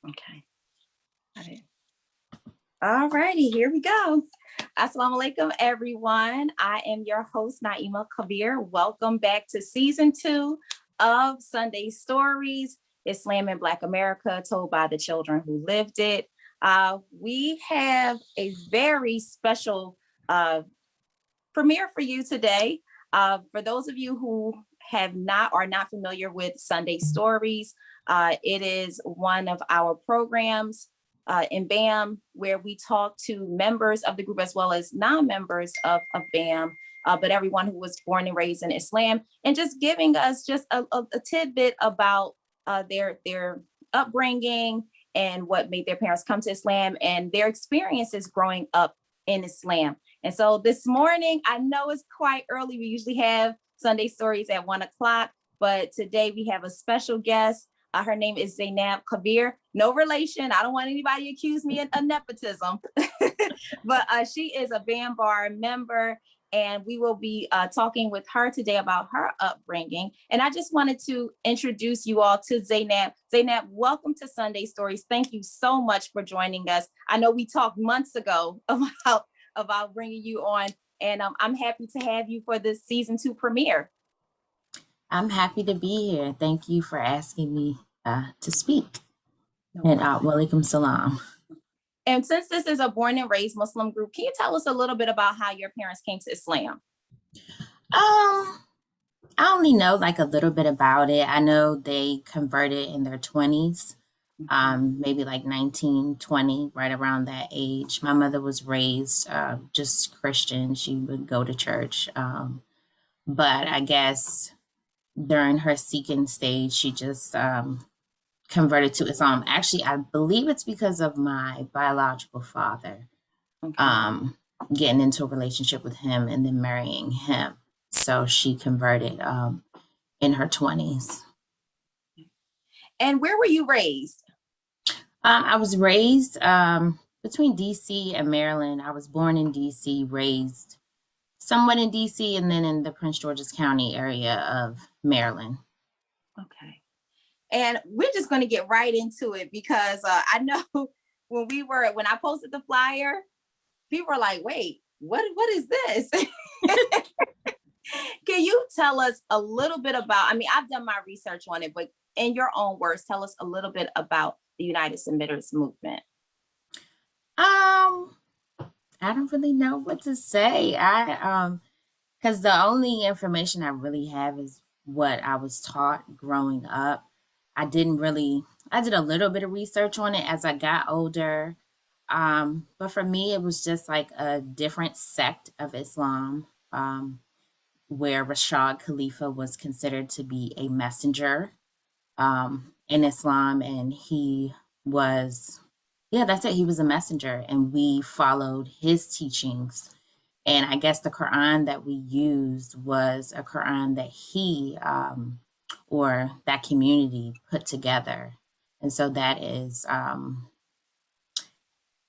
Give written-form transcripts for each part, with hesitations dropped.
Okay. Got it. All righty, here we go. Assalamu alaikum, everyone. I am your host, Naeemah Khabir. Welcome back to season 2 of Sunday Stories, Islam in Black America, told by the children who lived it. We have a very special premiere for you today. For those of you who are not familiar with Sunday Stories, it is one of our programs in BAM where we talk to members of the group as well as non-members of BAM, but everyone who was born and raised in Islam, and just giving us just a tidbit about their upbringing and what made their parents come to Islam and their experiences growing up in Islam. And so this morning, I know it's quite early. We usually have Sunday Stories at 1 o'clock, but today we have a special guest. Her name is Zainab Khabir. No relation. I don't want anybody to accuse me of nepotism, but she is a BAMAR member, and we will be talking with her today about her upbringing. And I just wanted to introduce you all to Zainab. Zainab, welcome to Sunday Stories. Thank you so much for joining us. I know we talked months ago about bringing you on, and I'm happy to have you for this season 2 premiere. I'm happy to be here. Thank you for asking me to speak. And walaikum salam. And since this is a born and raised Muslim group, can you tell us a little bit about how your parents came to Islam? I only know like a little bit about it. I know they converted in their 20s, maybe like 19, 20, right around that age. My mother was raised just Christian. She would go to church. But I guess during her seeking stage, she just converted to Islam. Actually, I believe it's because of my biological father, getting into a relationship with him and then marrying him. So she converted in her 20s. And where were you raised? I was raised between DC and Maryland. I was born in DC, raised somewhat in DC, and then in the Prince George's County area of Maryland. Okay. And we're just going to get right into it because I know when I posted the flyer, people were like, wait, what is this? Can you tell us a little bit about, I've done my research on it, but in your own words, tell us a little bit about the United Submitters movement. I don't really know what to say. Because the only information I really have is what I was taught growing up. I did a little bit of research on it as I got older. But for me, it was just like a different sect of Islam, where Rashad Khalifa was considered to be a messenger in Islam. And he was, that's it. He was a messenger, and we followed his teachings. And I guess the Quran that we used was a Quran that he or that community put together. And so that is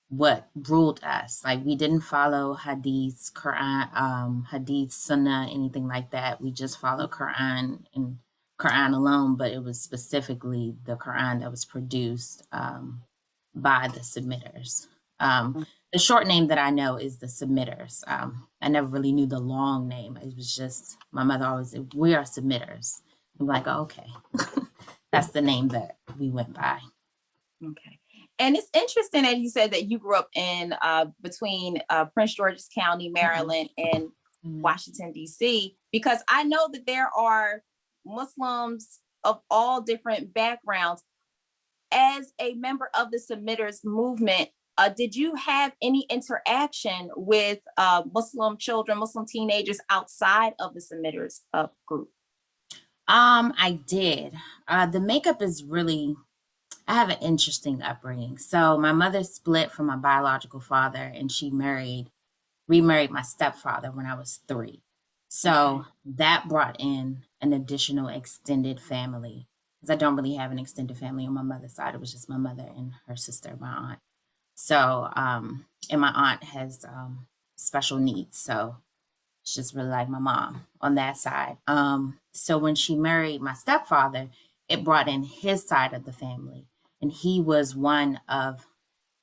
what ruled us. Like, we didn't follow Hadith, Quran, Hadith, Sunnah, anything like that. We just followed Quran and Quran alone, but it was specifically the Quran that was produced by the submitters. The short name that I know is the submitters. I never really knew the long name. It was just, my mother always said, we are submitters. I'm like, oh, okay. That's the name that we went by. Okay. And it's interesting that you said that you grew up in between Prince George's County, Maryland, and Washington, D.C., because I know that there are Muslims of all different backgrounds. As a member of the Submitters movement, did you have any interaction with Muslim children, Muslim teenagers outside of the Submitters group? I did. The makeup is really, I have an interesting upbringing. So my mother split from my biological father, and she remarried my stepfather when I was 3. So that brought in an additional extended family, because I don't really have an extended family on my mother's side. It was just my mother and her sister, my aunt. So, and my aunt has special needs. So it's just really like my mom on that side. So when she married my stepfather, it brought in his side of the family. and he is one of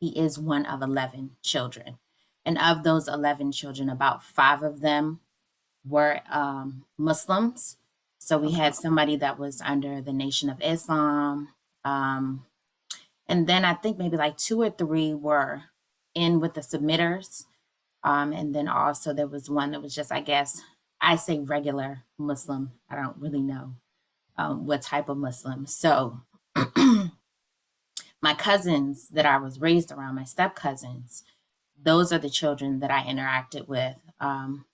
11 children. And of those 11 children, about 5 of them were Muslims. So we Okay. had somebody that was under the Nation of Islam. Um, and then I think maybe like 2 or 3 were in with the submitters. And then also there was one that was just, I guess, I say regular Muslim. I don't really know what type of Muslim. So my cousins that I was raised around, my step cousins, those are the children that I interacted with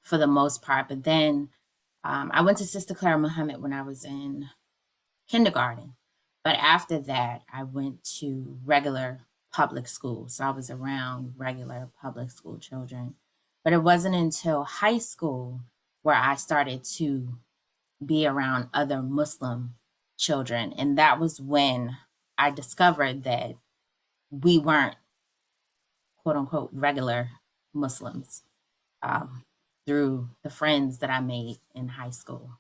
for the most part. But then I went to Sister Clara Muhammad when I was in kindergarten. But after that, I went to regular public school. So I was around regular public school children. But it wasn't until high school where I started to be around other Muslim children. And that was when I discovered that we weren't quote unquote regular Muslims um, through the friends that I made in high school.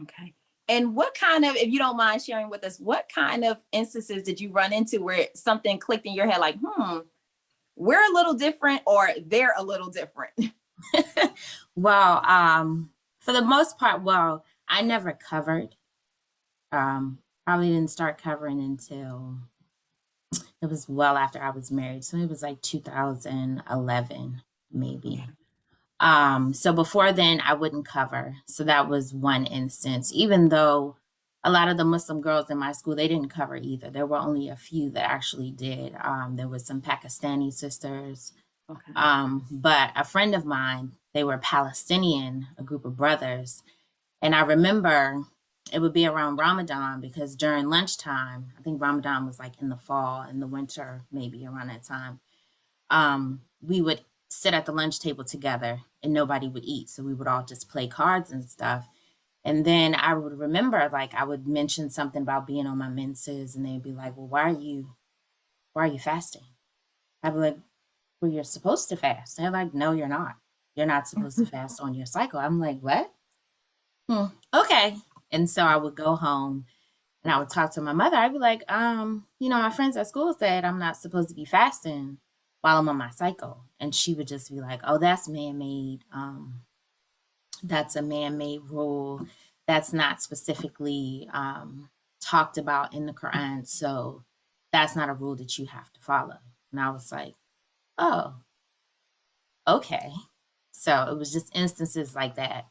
Okay. And what kind of, if you don't mind sharing with us, what kind of instances did you run into where something clicked in your head like, we're a little different or they're a little different? Well, for the most part, well, I never covered. Probably didn't start covering until it was well after I was married. So it was like 2011, maybe. So before then, I wouldn't cover. So that was one instance, even though a lot of the Muslim girls in my school, they didn't cover either. There were only a few that actually did. There was some Pakistani sisters. Okay. But a friend of mine, they were Palestinian, a group of brothers. And I remember it would be around Ramadan because during lunchtime, I think Ramadan was like in the fall, in the winter, maybe around that time, we would sit at the lunch table together and nobody would eat. So we would all just play cards and stuff. And then I would remember, like, I would mention something about being on my menses, and they'd be like, well, why are you fasting? I'd be like, well, you're supposed to fast. They're like, no, you're not. You're not supposed to fast on your cycle. I'm like, what? Okay. And so I would go home and I would talk to my mother. I'd be like, my friends at school said I'm not supposed to be fasting while I'm on my cycle. And she would just be like, oh, that's man-made. That's a man-made rule. That's not specifically talked about in the Quran. So that's not a rule that you have to follow. And I was like, oh, okay. So it was just instances like that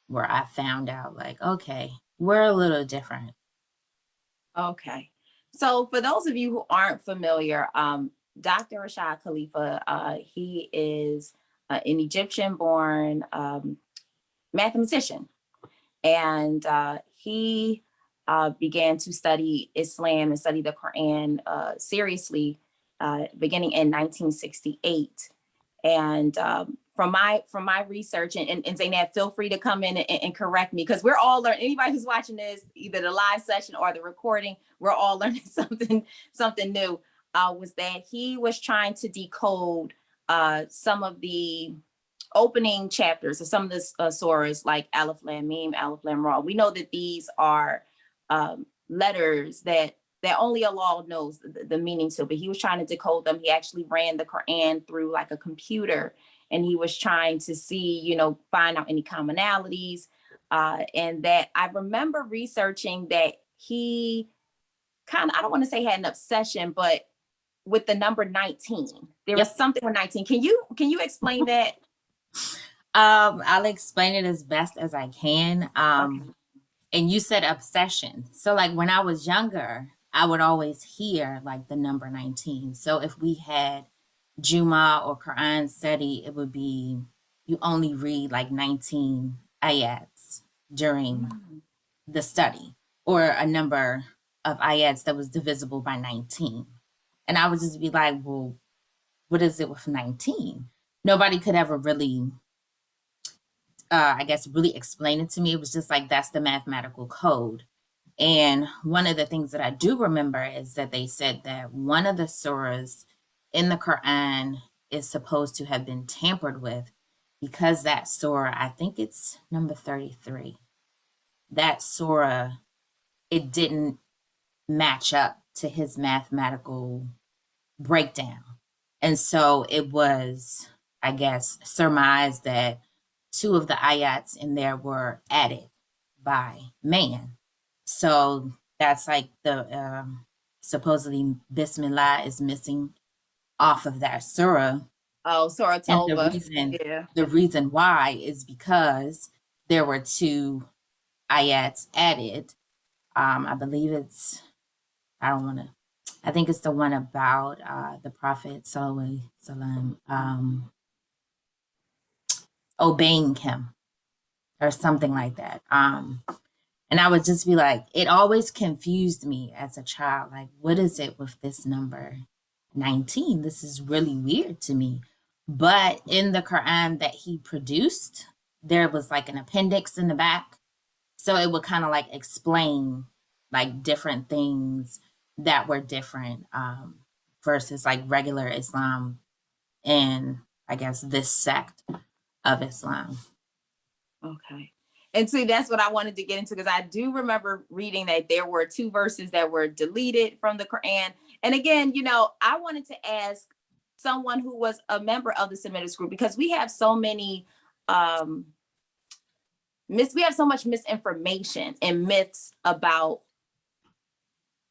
where I found out, like, okay, we're a little different. Okay. So for those of you who aren't familiar, Dr. Rashad Khalifa, he is an Egyptian born mathematician. And he began to study Islam and study the Quran seriously beginning in 1968. And from my research, and Zainab, feel free to come in and correct me, because we're all learning. Anybody who's watching this, either the live session or the recording, we're all learning something new. Was that he was trying to decode some of the opening chapters of some of the surahs, like Aleph Lam Mim, Aleph Lam Ra. We know that these are letters that only Allah knows the meaning to, but he was trying to decode them. He actually ran the Quran through like a computer, and he was trying to see, find out any commonalities. And that I remember researching that he kind of, I don't want to say had an obsession, but with the number 19. There was Yep. something with 19. Can you explain that? I'll explain it as best as I can. Okay. And you said obsession. So like when I was younger, I would always hear like the number 19. So if we had Juma or Quran study, it would be you only read like 19 ayats during the study, or a number of ayats that was divisible by 19. And I would just be like, well, what is it with 19? Nobody could ever really I guess, really explain it to me. It was just like, that's the mathematical code. And one of the things that I do remember is that they said that one of the surahs in the Quran is supposed to have been tampered with, because that surah, I think it's number 33, that surah, it didn't match up to his mathematical breakdown. And so it was, I guess, surmised that two of the ayats in there were added by man. So that's like the supposedly Bismillah is missing off of that surah. Oh, Surah And Tova. Yeah. the reason why is because there were two ayats added. I believe it's, I don't want to, I think it's the one about the Prophet Sallallahu Alaihi Wasallam obeying him or something like that. And I would just be like, it always confused me as a child. Like, what is it with this number 19? This is really weird to me. But in the Quran that he produced, there was like an appendix in the back. So it would kind of like explain like different things that were different versus like regular Islam and I guess this sect of Islam. Okay. And see, that's what I wanted to get into, because I do remember reading that there were two verses that were deleted from the Quran. And again, I wanted to ask someone who was a member of the Semitic group, because we have so many we have so much misinformation and myths about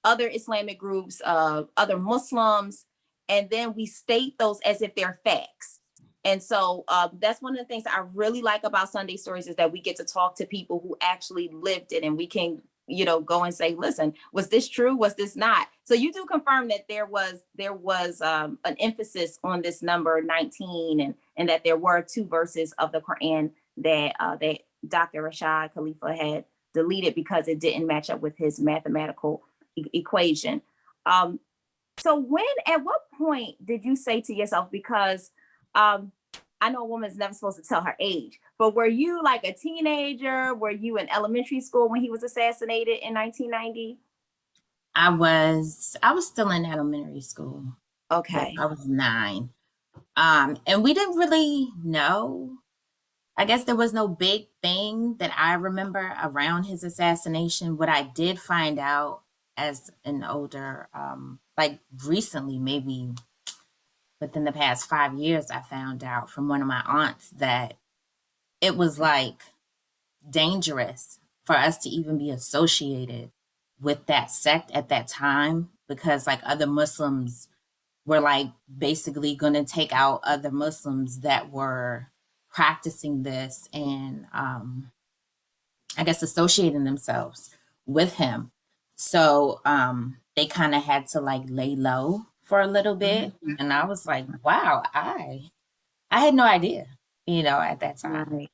other Islamic groups, other Muslims, and then we state those as if they're facts. And so that's one of the things I really like about Sunday Stories, is that we get to talk to people who actually lived it, and we can, go and say, listen, was this true? Was this not? So you do confirm that there was an emphasis on this number 19, and that there were two verses of the Quran that Dr. Rashad Khalifa had deleted because it didn't match up with his mathematical equation. So at what point did you say to yourself, because I know a woman's never supposed to tell her age, but were you like a teenager? Were you in elementary school when he was assassinated in 1990? I was still in elementary school. Okay. I was 9. And we didn't really know. I guess there was no big thing that I remember around his assassination. What I did find out as an older, like recently, maybe within the past 5 years, I found out from one of my aunts that it was like dangerous for us to even be associated with that sect at that time, because like other Muslims were like basically going to take out other Muslims that were practicing this and I guess associating themselves with him. So they kind of had to like lay low for a little bit. Mhm. And I was like, wow, I had no idea, at that time. Right.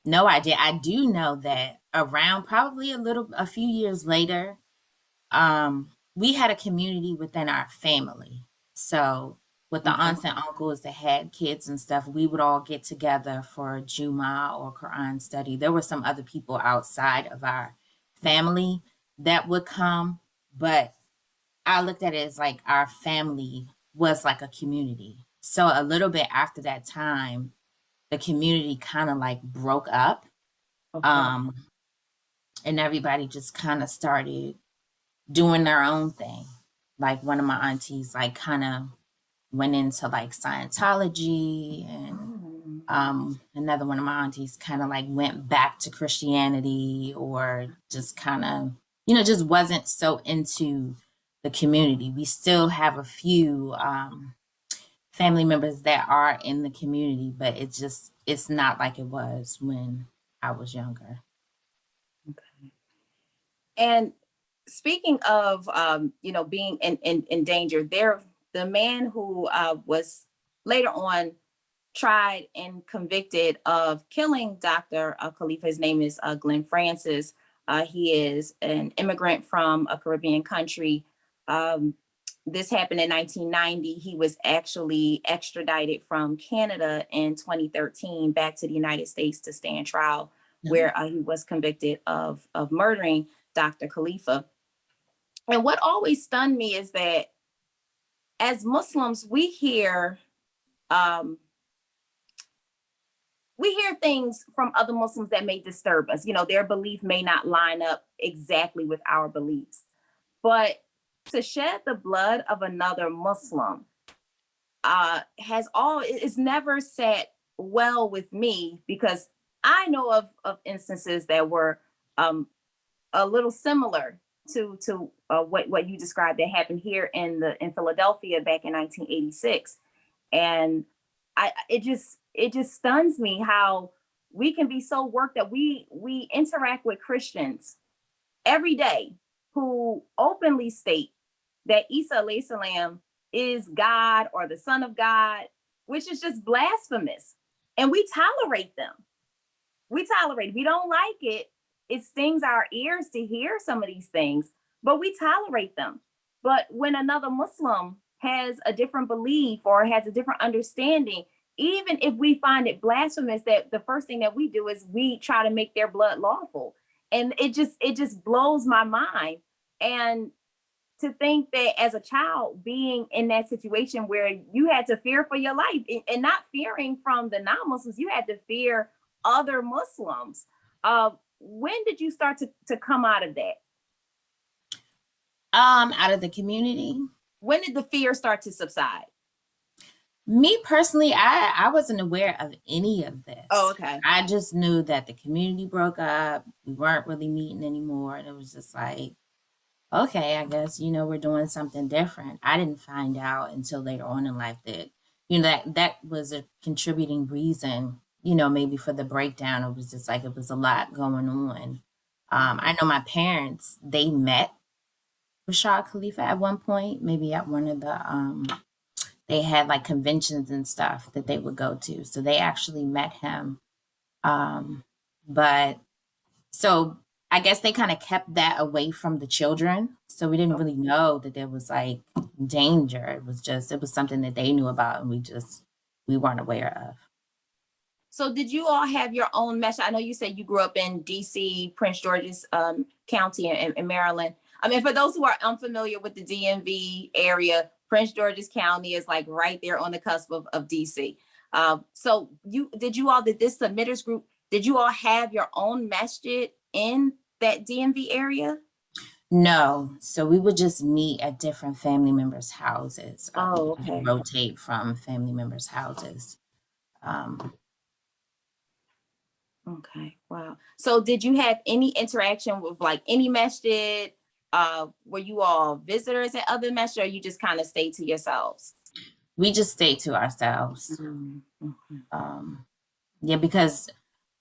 No idea. I do know that around probably a few years later, we had a community within our family. So with the Okay. aunts and uncles that had kids and stuff, we would all get together for Juma or Quran study. There were some other people outside of our family that would come, but I looked at it as like our family was like a community. So a little bit after that time, the community kind of like broke up. Okay. And everybody just kind of started doing their own thing. Like one of my aunties like kind of went into like Scientology, and another one of my aunties kind of like went back to Christianity, or just kind of, just wasn't so into the community. We still have a few family members that are in the community, but it's not like it was when I was younger. Okay. And speaking of, being in danger, the man who was later on tried and convicted of killing Dr. Khalifa. His name is Glenn Francis. He is an immigrant from a Caribbean country. This happened in 1990. He was actually extradited from Canada in 2013 back to the United States to stand trial, where he was convicted of murdering Dr. Khalifa. And what always stunned me is that as Muslims, we hear things from other Muslims that may disturb us. Their belief may not line up exactly with our beliefs. But To shed the blood of another Muslim it's never sat well with me, because I know of instances that were a little similar to what you described that happened here in Philadelphia back in 1986. And it just stuns me how we can be so worked that we interact with Christians every day who openly state that Isa alayhi salam is God or the Son of God, which is just blasphemous. And we tolerate them. We tolerate it. We don't like it. It stings our ears to hear some of these things, but we tolerate them. But when another Muslim has a different belief or has a different understanding, even if we find it blasphemous, that the first thing that we do is we try to make their blood lawful. And it just blows my mind. And to think that as a child being in that situation where you had to fear for your life, and not fearing from the non-Muslims, you had to fear other Muslims. When did you start to come out of that? Out of the community. When did the fear start to subside? Me personally, I wasn't aware of any of this. Oh, okay. I just knew that the community broke up. We weren't really meeting anymore. And it was just like, okay, I guess, we're doing something different. I didn't find out until later on in life that, that was a contributing reason, maybe for the breakdown. It was just like, it was a lot going on. I know my parents, they met Rashad Khalifa at one point, maybe at one of the, they had like conventions and stuff that they would go to. So they actually met him. But so I guess they kind of kept that away from the children. So we didn't really know that there was like danger. It was something that they knew about, and we weren't aware of. So did you all have your own mesh? I know you said you grew up in DC, Prince George's County in Maryland. I mean, for those who are unfamiliar with the DMV area, Prince George's County is like right there on the cusp of DC. So did this submitters group, did you all have your own masjid in that DMV area? No. So we would just meet at different family members' houses. Oh, okay. Rotate from family members' houses. Okay. Wow. So did you have any interaction with like any masjid? Were you all visitors at other masjid, or you just kind of stayed to yourselves? We just stayed to ourselves. Mm-hmm. Yeah, because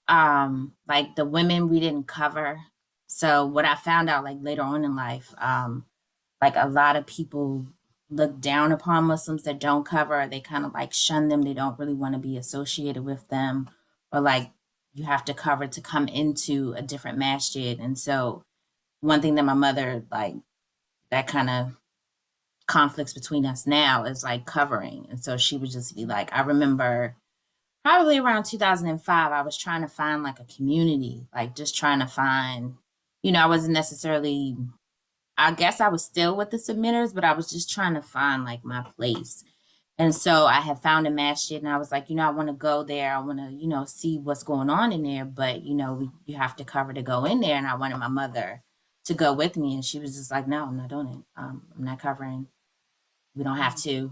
like the women we didn't cover. So what I found out like later on in life, like a lot of people look down upon Muslims that don't cover. They kind of like shun them. They don't really want to be associated with them, or like you have to cover to come into a different masjid. And so one thing that my mother, like, that kind of conflicts between us now is like covering. And so she would just be like, I remember probably around 2005, I was trying to find like a community, like just trying to find, I wasn't necessarily, I guess I was still with the submitters, but I was just trying to find like my place. And so I had found a masjid, and I was like, I want to go there. I want to, see what's going on in there. But, you have to cover to go in there. And I wanted my mother to go with me. And she was just like, no, I'm not doing it. I'm not covering. We don't have to.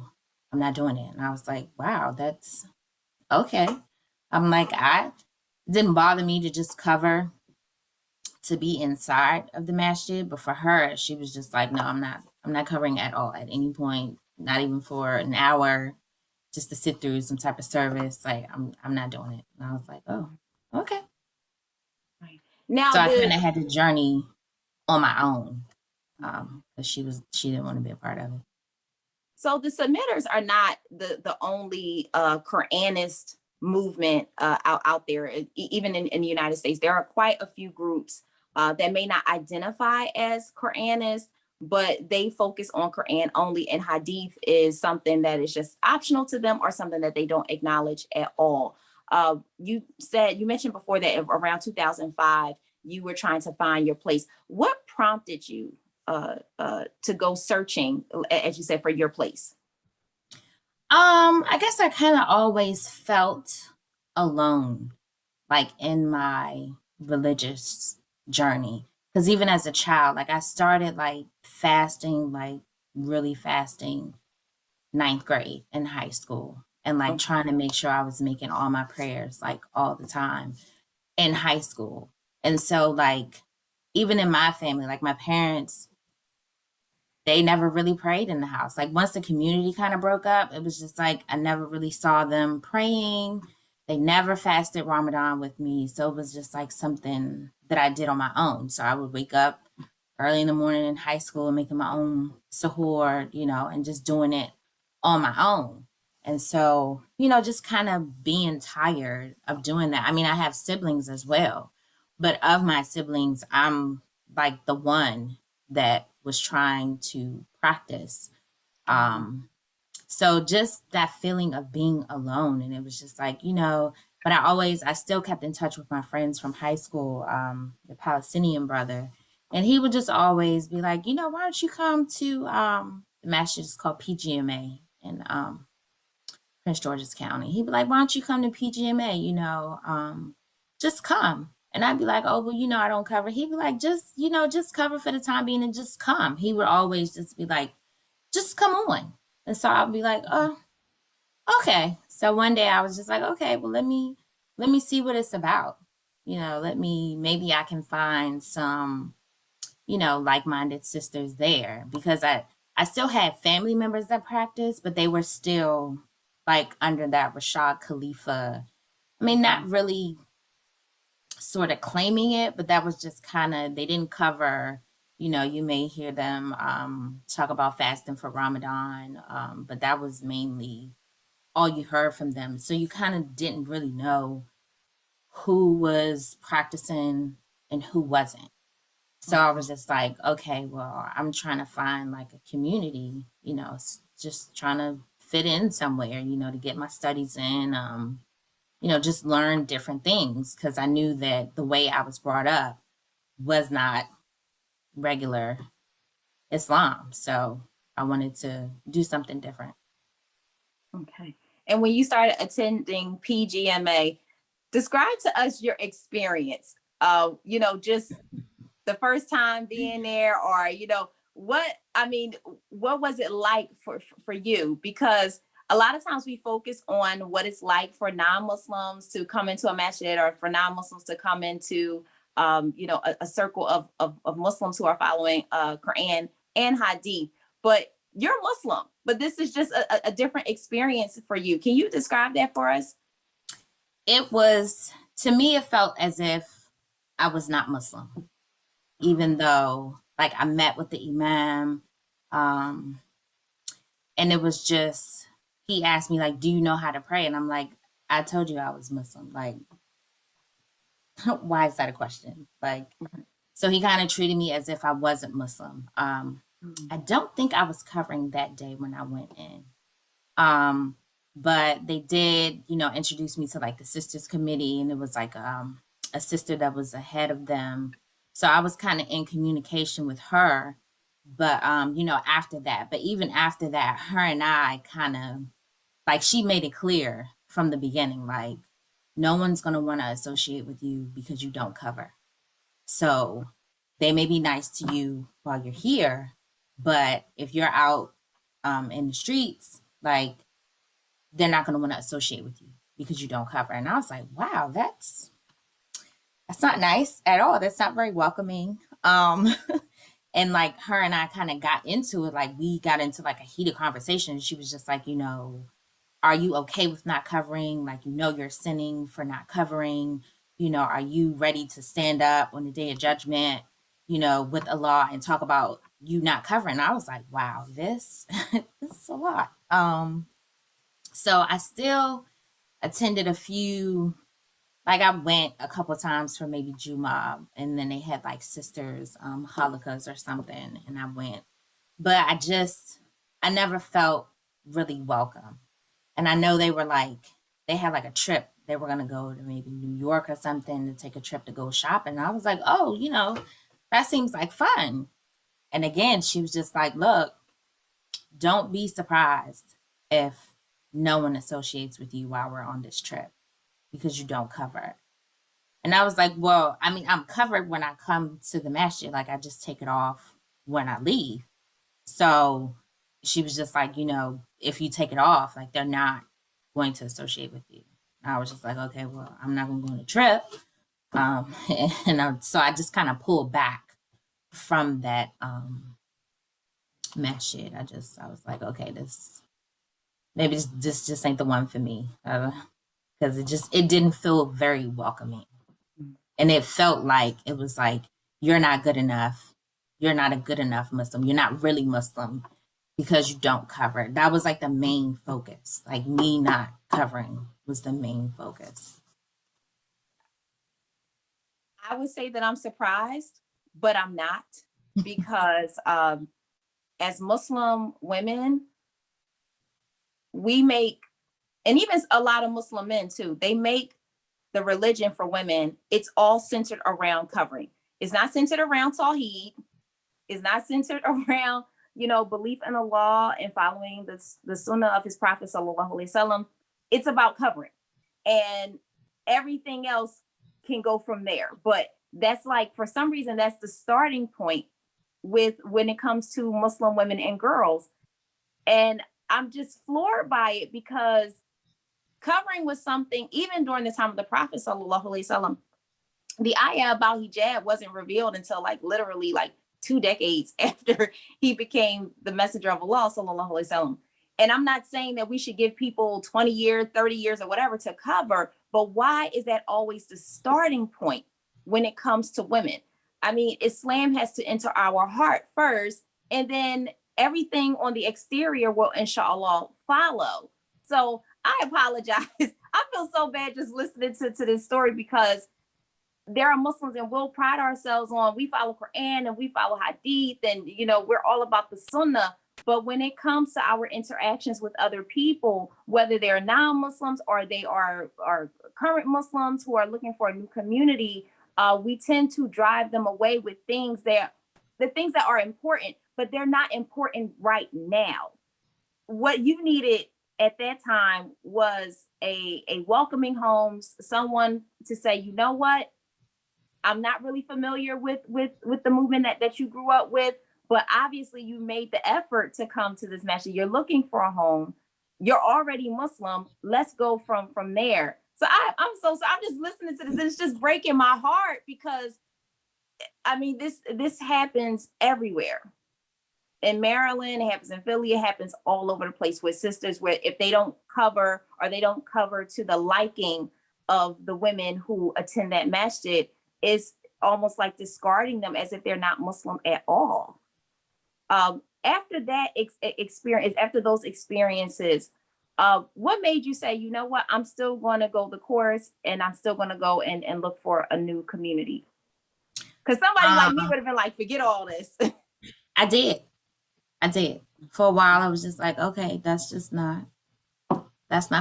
I'm not doing it. And I was like, wow, that's okay. I'm like, it didn't bother me to just cover to be inside of the masjid. But for her, she was just like, no, I'm not covering at all at any point. Not even for an hour, just to sit through some type of service. Like I'm not doing it. And I was like, oh, okay. Right. Now, so I kind of had to journey on my own, because she didn't want to be a part of it. So the submitters are not the only Quranist movement out there. Even in the United States, there are quite a few groups that may not identify as Quranists, but they focus on Quran only, and Hadith is something that is just optional to them, or something that they don't acknowledge at all. You mentioned before that around 2005, you were trying to find your place. What prompted you to go searching, as you said, for your place? I guess I kind of always felt alone, like in my religious journey. Because even as a child, like I started like fasting, like really fasting ninth grade in high school and like Okay. trying to make sure I was making all my prayers like all the time in high school. And so like even in my family, like my parents, they never really prayed in the house. Like once the community kind of broke up, it was just like I never really saw them praying. They never fasted Ramadan with me. So it was just like something that I did on my own. So I would wake up early in the morning in high school and making my own sahur, and just doing it on my own. And so, just kind of being tired of doing that. I mean, I have siblings as well, but of my siblings, I'm like the one that was trying to practice. Um, so just that feeling of being alone. And it was just like, but I still kept in touch with my friends from high school, the Palestinian brother. And he would just always be like, why don't you come to the masjid is called PGMA in Prince George's County. He'd be like, why don't you come to PGMA? Just come. And I'd be like, oh, well, I don't cover. He'd be like, just cover for the time being and just come. He would always just be like, just come on. And so I'd be like, oh, okay. So one day I was just like, okay, well, let me see what it's about. Maybe I can find some, like-minded sisters there because I still had family members that practiced, but they were still like under that Rashad Khalifa. I mean, not really sort of claiming it, but that was just kind of, they didn't cover, you may hear them talk about fasting for Ramadan, but that was mainly all you heard from them. So you kind of didn't really know who was practicing and who wasn't. So I was just like, okay, well, I'm trying to find like a community, just trying to fit in somewhere, to get my studies in, just learn different things because I knew that the way I was brought up was not regular Islam. So I wanted to do something different. Okay. And when you started attending PGMA, describe to us your experience. Just the first time being there, or what was it like for you? Because a lot of times we focus on what it's like for non-Muslims to come into a masjid, or for non-Muslims to come into a circle of Muslims who are following Quran and Hadith. But you're Muslim, but this is just a different experience for you. Can you describe that for us? It was, to me, it felt as if I was not Muslim, even though like I met with the Imam. And it was just, he asked me like, do you know how to pray? And I'm like, I told you I was Muslim. Like, why is that a question? Like, so he kind of treated me as if I wasn't Muslim. I don't think I was covering that day when I went in. But they did, introduce me to like the sisters committee, and it was like a sister that was ahead of them. So I was kind of in communication with her. But after that, but even after that, her and I kind of like, she made it clear from the beginning, like no one's going to want to associate with you because you don't cover. So they may be nice to you while you're here, but if you're out in the streets, like they're not going to want to associate with you because you don't cover. And I was like, wow, that's not nice at all. That's not very welcoming. And like her and I kind of got into it, like we got into like a heated conversation. She was just like, are you okay with not covering? Like, you're sinning for not covering. Are you ready to stand up on the day of judgment, with Allah and talk about you not covering? I was like, wow, this is a lot. So I still attended a few, like I went a couple times for maybe Juma, and then they had like sisters, halakas or something, and I went. But I never felt really welcome. And I know they had like a trip. They were gonna go to maybe New York or something to take a trip to go shopping. And I was like, oh, that seems like fun. And again, she was just like, look, don't be surprised if no one associates with you while we're on this trip because you don't cover it. And I was like, well, I mean, I'm covered when I come to the masjid. Like, I just take it off when I leave. So she was just like, if you take it off, like, they're not going to associate with you. And I was just like, okay, well, I'm not going to go on a trip. So I just kind of pulled back from that masjid. I was like, okay, maybe this just ain't the one for me. Because it didn't feel very welcoming. And it felt like it was like, you're not good enough. You're not a good enough Muslim. You're not really Muslim because you don't cover. That was like the main focus. Like, me not covering was the main focus. I would say that I'm surprised, but I'm not, because as Muslim women, we make, and even a lot of Muslim men too, they make the religion for women, it's all centered around covering. It's not centered around Tawheed. It's not centered around, belief in Allah and following the sunnah of his Prophet sallallahu alaihi wasallam. It's about covering, and everything else can go from there. But that's like, for some reason, that's the starting point with when it comes to Muslim women and girls. And I'm just floored by it, because covering was something, even during the time of the Prophet sallallahu alaihi wasallam, the ayah about hijab wasn't revealed until like literally like 2 decades after he became the messenger of Allah sallallahu alaihi wasallam. And I'm not saying that we should give people 20 years, 30 years or whatever to cover, but why is that always the starting point when it comes to women? I mean, Islam has to enter our heart first, and then everything on the exterior will inshallah follow. So I apologize. I feel so bad just listening to this story, because there are Muslims, and we'll pride ourselves on, we follow Quran and we follow Hadith, and we're all about the Sunnah. But when it comes to our interactions with other people, whether they're non-Muslims or they are current Muslims who are looking for a new community, we tend to drive them away with the things that are important, but they're not important right now. What you needed at that time was a welcoming home, someone to say, you know what, I'm not really familiar with the movement that you grew up with, but obviously you made the effort to come to this masjid. You're looking for a home. You're already Muslim. Let's go from there. So I'm just listening to this, and it's just breaking my heart, because I mean, this happens everywhere. In Maryland, it happens in Philly, it happens all over the place with sisters, where if they don't cover, or they don't cover to the liking of the women who attend that masjid, is almost like discarding them as if they're not Muslim at all. After that experience, after those experiences, what made you say, you know what, I'm still going to go the course, and I'm still going to go and look for a new community? Because somebody like me would have been like, forget all this. I did. For a while, I was just like, okay, that's not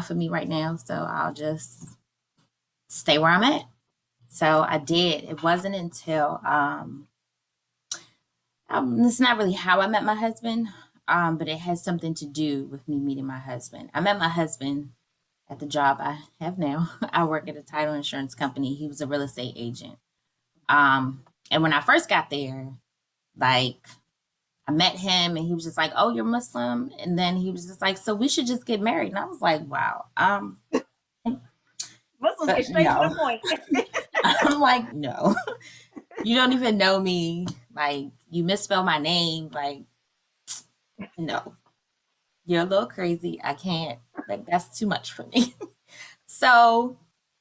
for me right now. So I'll just stay where I'm at. So I did. It wasn't until it's not really how I met my husband, but it has something to do with me meeting my husband. I met my husband at the job I have now. I work at a title insurance company. He was a real estate agent. And when I first got there, like, I met him and he was just like, oh, you're Muslim? And then he was just like, so we should just get married. And I was like, wow. Muslims get straight to the point. I'm like, no, you don't even know me. Like, you misspelled my name. Like, no, you're a little crazy. I can't, like, that's too much for me. So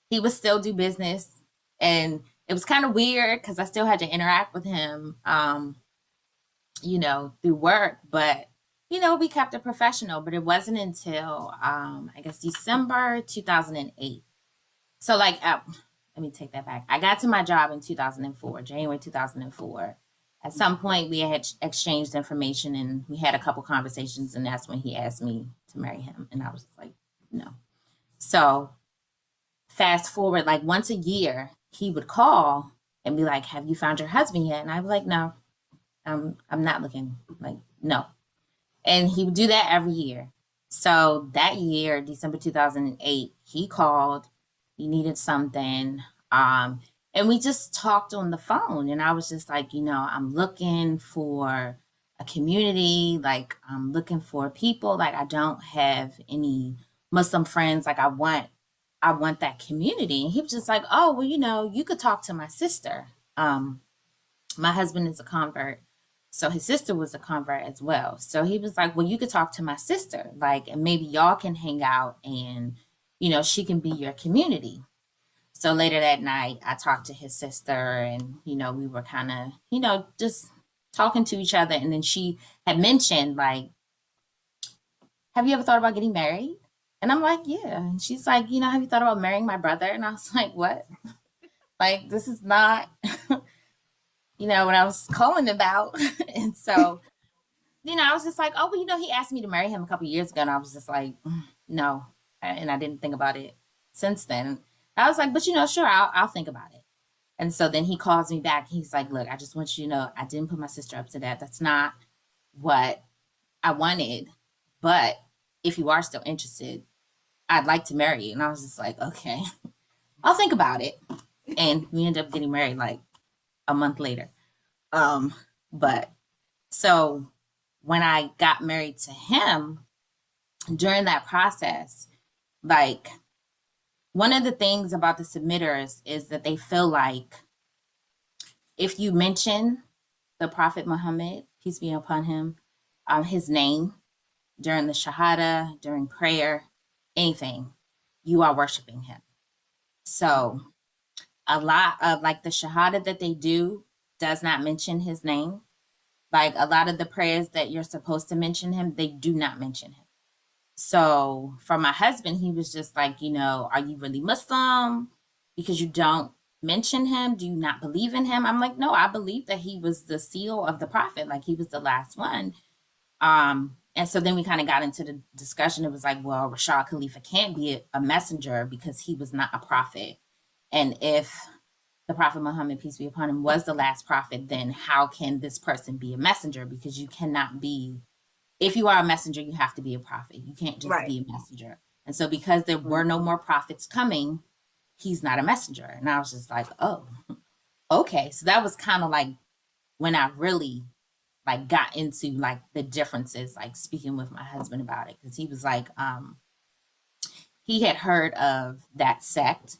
he would still do business. And it was kind of weird because I still had to interact with him, through work, but we kept it professional. But it wasn't until I guess December 2008. So like, let me take that back. I got to my job in 2004, January 2004. At some point, we had exchanged information and we had a couple conversations, and that's when he asked me to marry him, and I was just like, no. So fast forward, like once a year, he would call and be like, "Have you found your husband yet?" And I'd be like, "No, I'm not looking." Like, no. And he would do that every year. So that year, December 2008, he called. He needed something. And we just talked on the phone, and I was just like, I'm looking for a community, like I'm looking for people, like I don't have any Muslim friends, like I want that community. And he was just like, oh, well, you could talk to my sister. My husband is a convert. So his sister was a convert as well. So he was like, well, you could talk to my sister, like, and maybe y'all can hang out and, she can be your community. So later that night, I talked to his sister and, we were kind of, just talking to each other. And then she had mentioned, like, have you ever thought about getting married? And I'm like, yeah. And she's like, have you thought about marrying my brother? And I was like, what? Like, this is not, what I was calling about. And so, I was just like, oh, well, he asked me to marry him a couple of years ago. And I was just like, no. And I didn't think about it since then. I was like, but, sure, I'll think about it. And so then he calls me back. He's like, look, I just want you to know I didn't put my sister up to that. That's not what I wanted. But if you are still interested, I'd like to marry you. And I was just like, okay, I'll think about it. And we ended up getting married like a month later. But so when I got married to him, during that process, like one of the things about the submitters is that they feel like if you mention the Prophet Muhammad, peace be upon him, his name during the Shahada, during prayer, anything, you are worshiping him. So a lot of like the Shahada that they do does not mention his name. Like a lot of the prayers that you're supposed to mention him, they do not mention him. So for my husband, he was just like, are you really Muslim? Because you don't mention him? Do you not believe in him? I'm like, no, I believe that he was the seal of the prophet. Like he was the last one. And so then we kind of got into the discussion. It was like, well, Rashad Khalifa can't be a messenger because he was not a prophet. And if the Prophet Muhammad, peace be upon him, was the last prophet, then how can this person be a messenger? Because you cannot be, if you are a messenger, you have to be a prophet. You can't just be a messenger. And so because there were no more prophets coming, he's not a messenger. And I was just like, oh, okay. So that was kind of like when I really like got into like the differences, like speaking with my husband about it. Cause he was like, he had heard of that sect.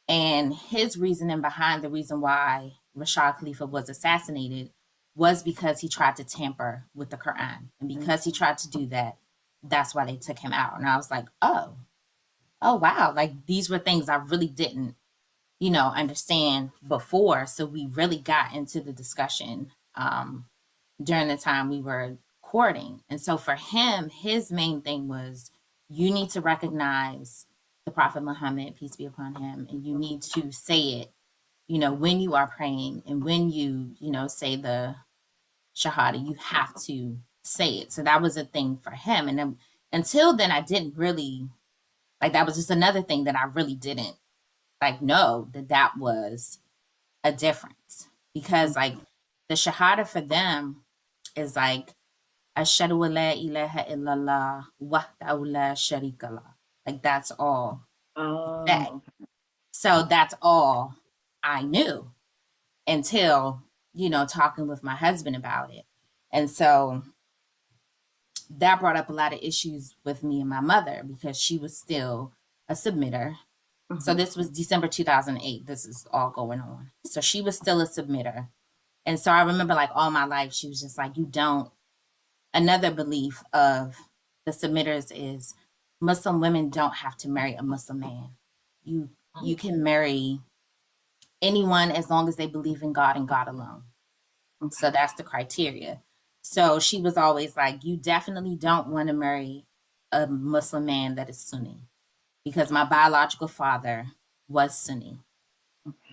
And his reasoning behind the reason why Rashad Khalifa was assassinated was because he tried to tamper with the Quran. And because he tried to do that, that's why they took him out. And I was like, oh, wow. Like these were things I really didn't, understand before. So we really got into the discussion during the time we were courting. And so for him, his main thing was you need to recognize the Prophet Muhammad, peace be upon him, and you need to say it, when you are praying and when you, say the Shahada, you have to say it. So that was a thing for him. And then, until then, I didn't really, like, that was just another thing that I really didn't, like, know that was a difference. Because, like, the Shahada for them is like, Ashhadu an la ilaha illallah wahdahu la sharika lah. Like, that's all that. So that's all I knew until, talking with my husband about it. And so that brought up a lot of issues with me and my mother because she was still a submitter. So this was December 2008. This is all going on. So she was still a submitter. And so I remember like all my life, she was just like, another belief of the submitters is Muslim women don't have to marry a Muslim man. You can marry anyone as long as they believe in God and God alone. So that's the criteria. So she was always like, you definitely don't want to marry a Muslim man that is Sunni, because my biological father was Sunni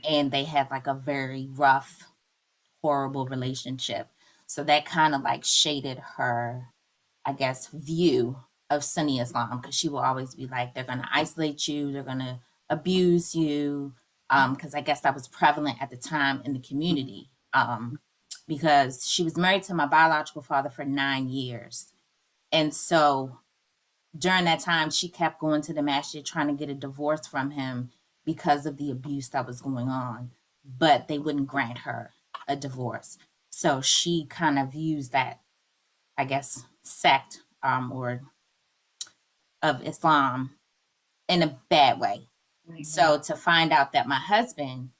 and they had like a very rough, horrible relationship. So that kind of like shaded her, I guess, view of Sunni Islam, because she will always be like, they're going to isolate you, they're going to abuse you, because I guess that was prevalent at the time in the community, because she was married to my biological father for 9 years. And so during that time, she kept going to the masjid trying to get a divorce from him because of the abuse that was going on, but they wouldn't grant her a divorce. So she kind of used that, I guess, sect or of Islam in a bad way. So to find out that my husband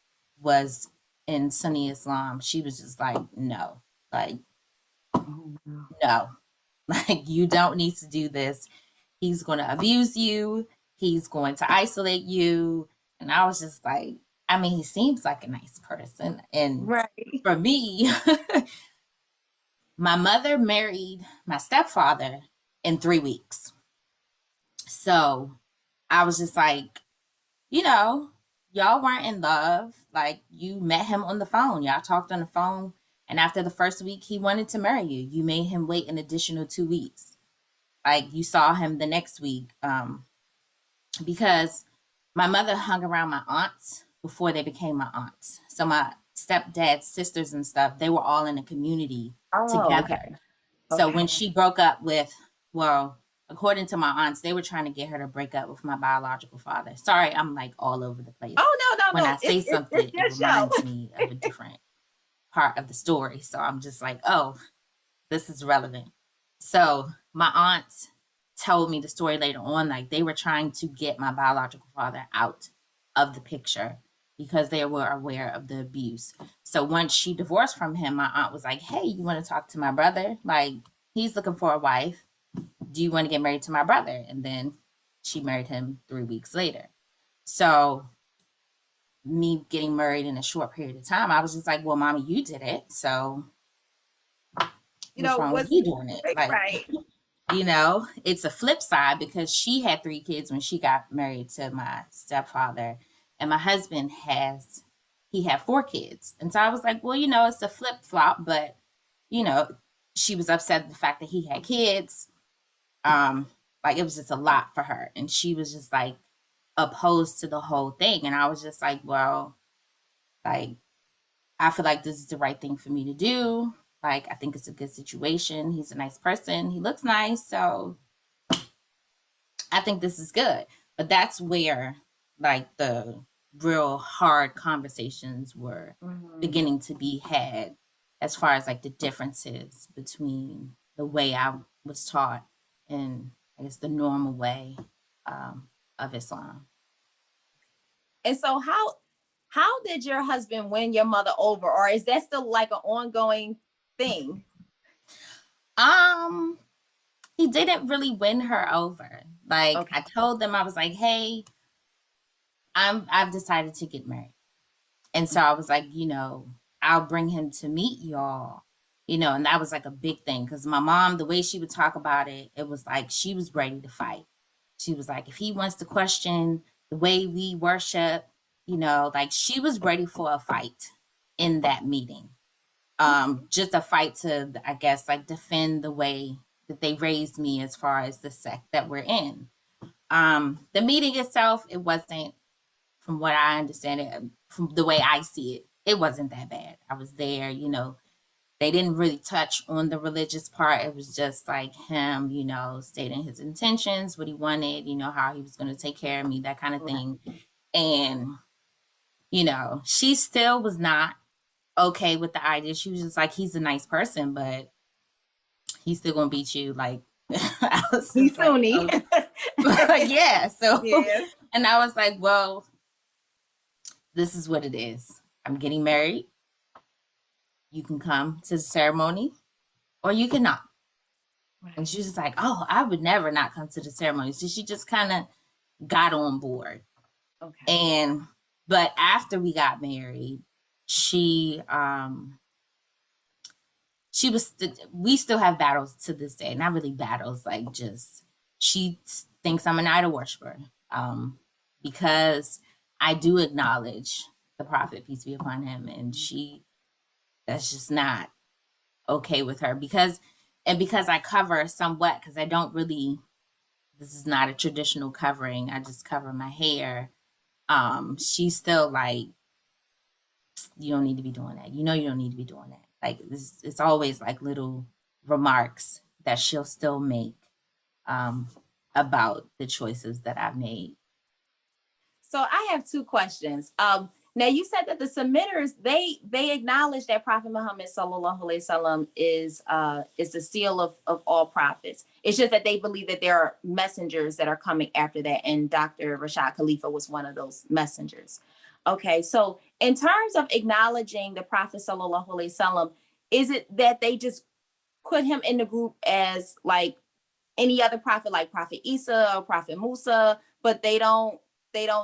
was in Sunni Islam, she was just like, no, like, no, like, you don't need to do this. He's going to abuse you. He's going to isolate you. And I was just like, I mean, he seems like a nice person. And Right. for me, my mother married my stepfather in 3 weeks. So I was just like, you know, y'all weren't in love. Like, you met him on the phone. Y'all talked on the phone. And after the first week, he wanted to marry you. You made him wait an additional 2 weeks. Like, you saw him the next week. Because my mother hung around my aunts before they became my aunts. So my stepdad's sisters and stuff, they were all in a community Oh, together. okay. So Okay. when she broke up with, well, according to my aunts, they were trying to get her to break up with my biological father. Sorry, I'm like all over the place. Oh, no, When no, I no. say It's something, it your show. reminds me of a different part of the story. So I'm just like, oh, this is relevant. So my aunts told me the story later on, like they were trying to get my biological father out of the picture because they were aware of the abuse. So once she divorced from him, my aunt was like, hey, you want to talk to my brother? Like, he's looking for a wife. Do you want to get married to my brother? And then she married him 3 weeks later. So me getting married in a short period of time, I was just like, well, mommy, you did it. So You what's know, wrong with what's me doing it? right, Like, right. it's a flip side because she had 3 kids when she got married to my stepfather, and my husband he had 4 kids. And so I was like, well, it's a flip flop, but you know, she was upset at the fact that he had kids. Like, it was just a lot for her. And she was just like opposed to the whole thing. And I was just like, well, like, I feel like this is the right thing for me to do. Like, I think it's a good situation. He's a nice person. He looks nice. So I think this is good. But that's where, like, the real hard conversations were beginning to be had as far as like the differences between the way I was taught and, I guess, the normal way of Islam. And so how did your husband win your mother over, or is that still like an ongoing thing? Um, he didn't really win her over. Like, Okay. I told them, I was like, hey, I've decided to get married. And so I was like, I'll bring him to meet y'all, and that was like a big thing because my mom, the way she would talk about it, it was like she was ready to fight. She was like, if he wants to question the way we worship, like she was ready for a fight in that meeting. Just a fight to, I guess, like defend the way that they raised me as far as the sect that we're in. The meeting itself, it wasn't, from what I understand it, from the way I see it, it wasn't that bad. I was there, they didn't really touch on the religious part. It was just like him, stating his intentions, what he wanted, how he was going to take care of me, that kind of thing. And, she still was not okay with the idea. She was just like, he's a nice person, but he's still going to beat you. Like, I was He's just like, Sunni. oh. Yeah. So, Yeah. and I was like, well, this is what it is. I'm getting married. You can come to the ceremony or you cannot. And she was just like, oh, I would never not come to the ceremony. So she just kind of got on board. Okay. And, but after we got married, she was, we still have battles to this day. Not really battles, like just, she thinks I'm an idol worshiper. Because I do acknowledge the prophet, peace be upon him. And that's just not okay with her because I cover somewhat, because I don't really, this is not a traditional covering, I just cover my hair. She's still like, you don't need to be doing that, you don't need to be doing that. Like, it's always like little remarks that she'll still make about the choices that I've made. So I have two questions. Now you said that the submitters they acknowledge that Prophet Muhammad sallallahu alaihi wasallam is the seal of all prophets. It's just that they believe that there are messengers that are coming after that, and Dr. Rashad Khalifa was one of those messengers. Okay, so in terms of acknowledging the Prophet sallallahu alaihi wasallam, is it that they just put him in the group as like any other prophet, like Prophet Isa or Prophet Musa, but they don't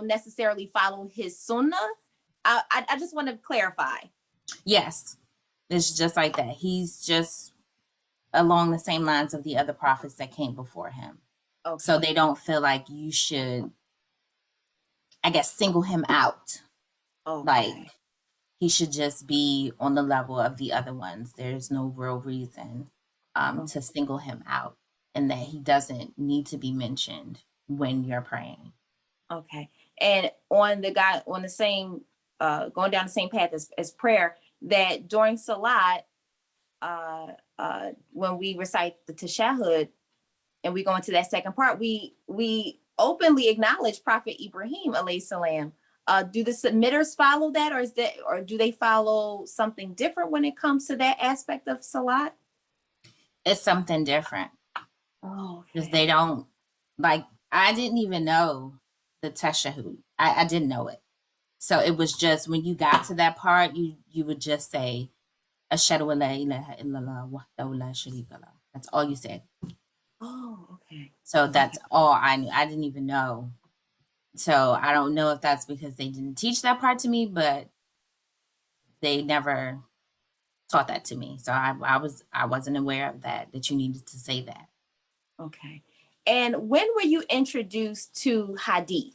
necessarily follow his sunnah? I just want to clarify. Yes, it's just like that. He's just along the same lines of the other prophets that came before him. Okay. So they don't feel like you should, I guess, single him out. Okay. Like he should just be on the level of the other ones. There's no real reason to single him out, and that he doesn't need to be mentioned when you're praying. Okay. And on the same going down the same path as prayer, that during Salat, when we recite the Tashahhud and we go into that second part, we openly acknowledge Prophet Ibrahim alayhi salam. Do the submitters follow that, or do they follow something different when it comes to that aspect of Salat? It's something different. Oh, because okay. they don't like. I didn't even know the tashahhud. I didn't know it, so it was just when you got to that part, you would just say ashhadu an la ilaha illallah wahdahu la sharika lah. That's all you said. Oh, okay. So that's all I knew. I didn't even know. So I don't know if that's because they didn't teach that part to me, but they never taught that to me. So I wasn't aware of that you needed to say that. Okay. And when were you introduced to hadith?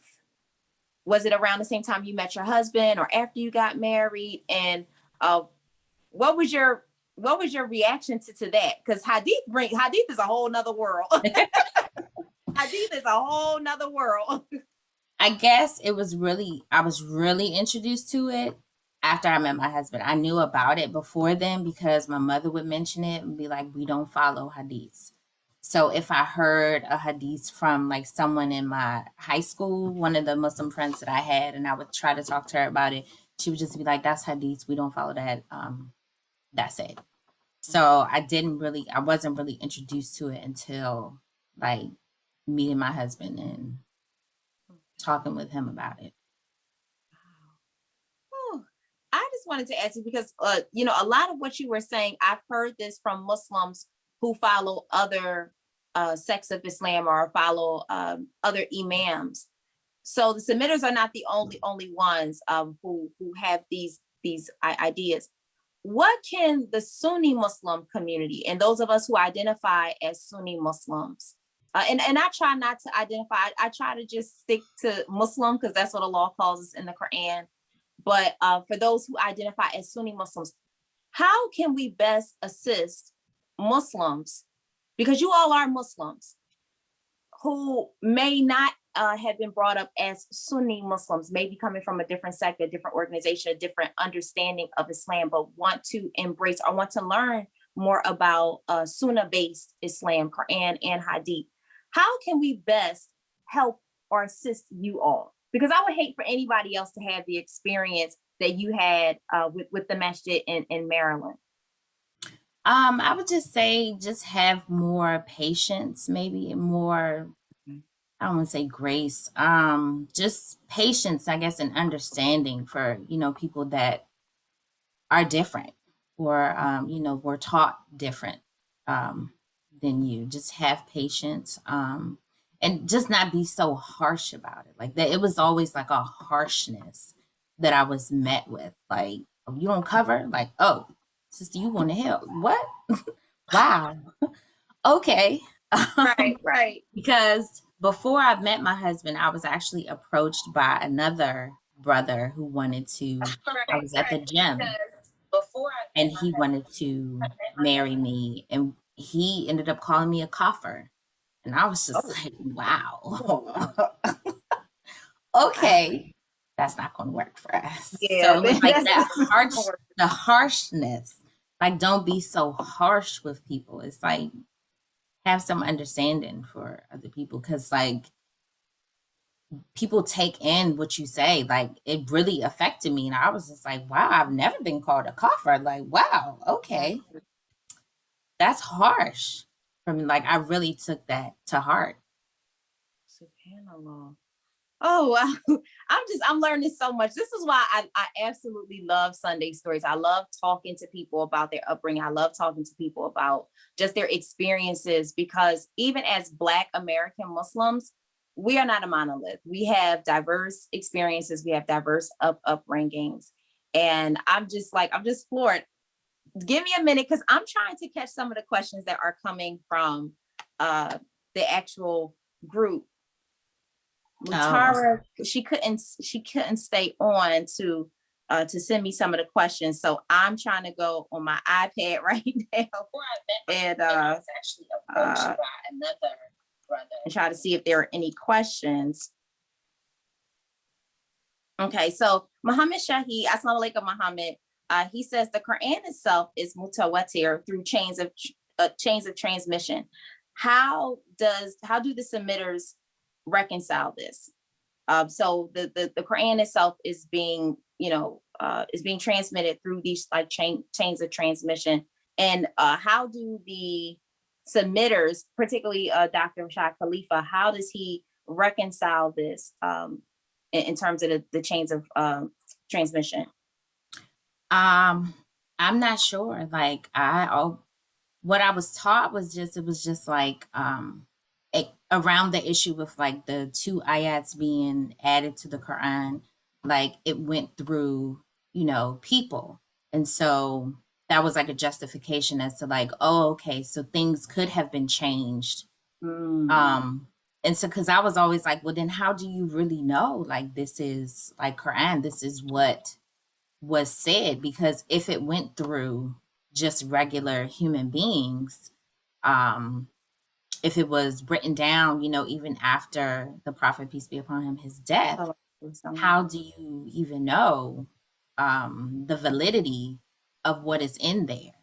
Was it around the same time you met your husband or after you got married? And what was your reaction to that? Because hadith is a whole nother world. Hadith is a whole nother world. I guess I was really introduced to it after I met my husband. I knew about it before then because my mother would mention it and be like, we don't follow hadiths. So if I heard a hadith from like someone in my high school, one of the Muslim friends that I had, and I would try to talk to her about it, she would just be like, that's hadith. We don't follow that. That's it. So I wasn't really introduced to it until like meeting my husband and talking with him about it. I just wanted to ask you because, a lot of what you were saying, I've heard this from Muslims who follow other sects of Islam or follow other imams. So the submitters are not the only ones who have these ideas. What can the Sunni Muslim community and those of us who identify as Sunni Muslims, and I try not to identify, I try to just stick to Muslim because that's what Allah calls us in the Quran. But for those who identify as Sunni Muslims, how can we best assist Muslims? Because you all are Muslims who may not have been brought up as Sunni Muslims, maybe coming from a different sect, a different organization, a different understanding of Islam, but want to embrace or want to learn more about Sunnah-based Islam, Quran and Hadith. How can we best help or assist you all? Because I would hate for anybody else to have the experience that you had with the masjid in Maryland. I would just say just have more patience, maybe more, I don't want to say grace, just patience, I guess, and understanding for, people that are different or, were taught different than you. Just have patience and just not be so harsh about it. Like that, it was always like a harshness that I was met with. Like, oh, you don't cover? Like, oh, sister, you going to hell? What? Wow. Okay. Right. Because before I met my husband, I was actually approached by another brother who wanted to, I was at the gym and he wanted to marry me. And he ended up calling me a kafir. And I was just like, wow. Okay. That's not going to work for us. Yeah, So it was like that the harshness. Like, don't be so harsh with people. It's like, have some understanding for other people. Because, like, people take in what you say. Like, it really affected me. And I was just like, wow, I've never been called a cougher. Like, wow, Yeah. okay. That's harsh for me. Like, I really took that to heart. Subhanallah. Oh wow. I'm learning so much. This is why I absolutely love Sunday stories. I love talking to people about their upbringing. I love talking to people about just their experiences, because even as Black American Muslims, we are not a monolith. We have diverse experiences, we have diverse upbringings. And I'm just floored. Give me a minute, because I'm trying to catch some of the questions that are coming from uh the actual group. Oh, Mutara, she couldn't stay on to send me some of the questions. So I'm trying to go on my iPad right now and I was actually approached by another brother and try to see if there are any questions. Okay, so Muhammad Shahi, Assalamu alaikum Muhammad. He says the Quran itself is mutawatir through chains of transmission. How do the submitters reconcile this? So the Quran itself is being, is being transmitted through these like chains of transmission. And how do the submitters, particularly Dr. Rashad Khalifa, how does he reconcile this in terms of the chains of transmission? um, I'm not sure. Like, what I was taught was just, it was just like, around the issue with like the two ayats being added to the Quran, like it went through, people. And so that was like a justification as to like, oh, okay, so things could have been changed. Mm. And so, because I was always like, well, then how do you really know? Like, this is like Quran, this is what was said. Because if it went through just regular human beings, um, if it was written down, even after the Prophet, peace be upon him, his death, how do you even know the validity of what is in there?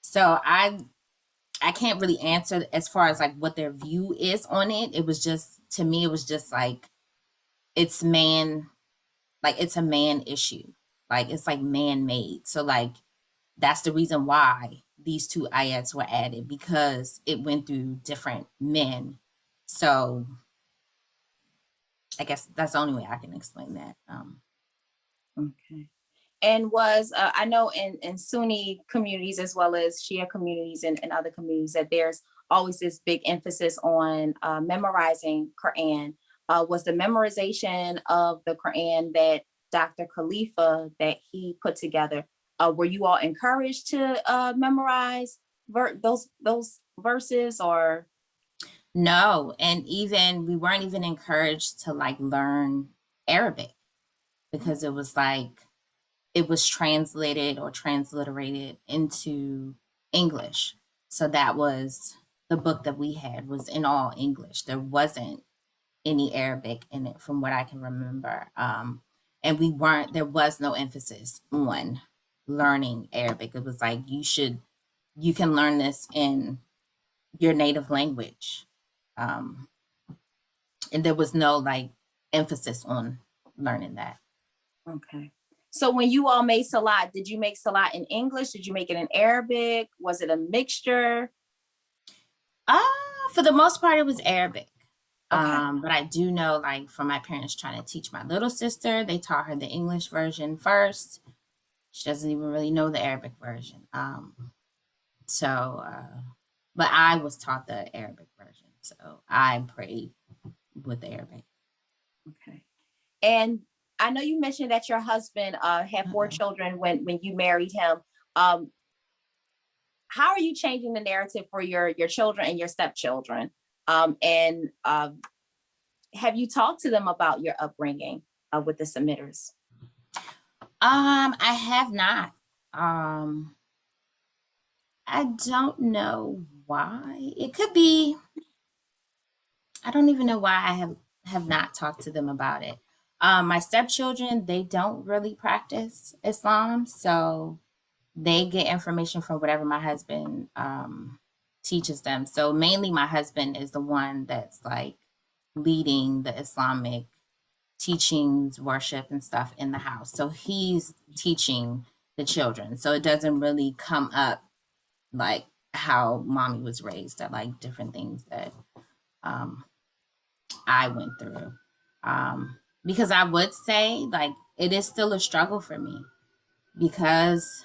So I can't really answer as far as like what their view is on it. It was just, to me, it was just like, it's man, like it's a man issue. Like, it's like man made. So like, that's the reason why these two ayats were added, because it went through different men. So I guess that's the only way I can explain that. Okay. And was I know in Sunni communities as well as Shia communities and other communities that there's always this big emphasis on memorizing Quran. Was the memorization of the Quran that Dr. Khalifa that he put together? Were you all encouraged to memorize those verses or? No, and even we weren't even encouraged to like learn Arabic, because it was like it was translated or transliterated into English. So that was the book that we had, was in all English. There wasn't any Arabic in it from what I can remember. And there was no emphasis on learning Arabic. It was like, you can learn this in your native language. Um, and there was no like emphasis on learning that. Okay. So when you all made salat, did you make salat in English? Did you make it in Arabic? Was it a mixture? For the most part, it was Arabic. Okay. But I do know, like, from my parents trying to teach my little sister, they taught her the English version first. She doesn't even really know the Arabic version. But I was taught the Arabic version, so I prayed with the Arabic. Okay. And I know you mentioned that your husband had 4 Uh-oh. children when you married him. Um, how are you changing the narrative for your children and your stepchildren? And have you talked to them about your upbringing with the submitters? I have not. Um, I don't know why. It could be. I don't even know why I have not talked to them about it. My stepchildren, they don't really practice Islam, so they get information from whatever my husband teaches them. So mainly, my husband is the one that's like leading the Islamic teachings, worship, and stuff in the house. So he's teaching the children. So it doesn't really come up like how mommy was raised, at like different things that um, I went through. Because I would say like it is still a struggle for me because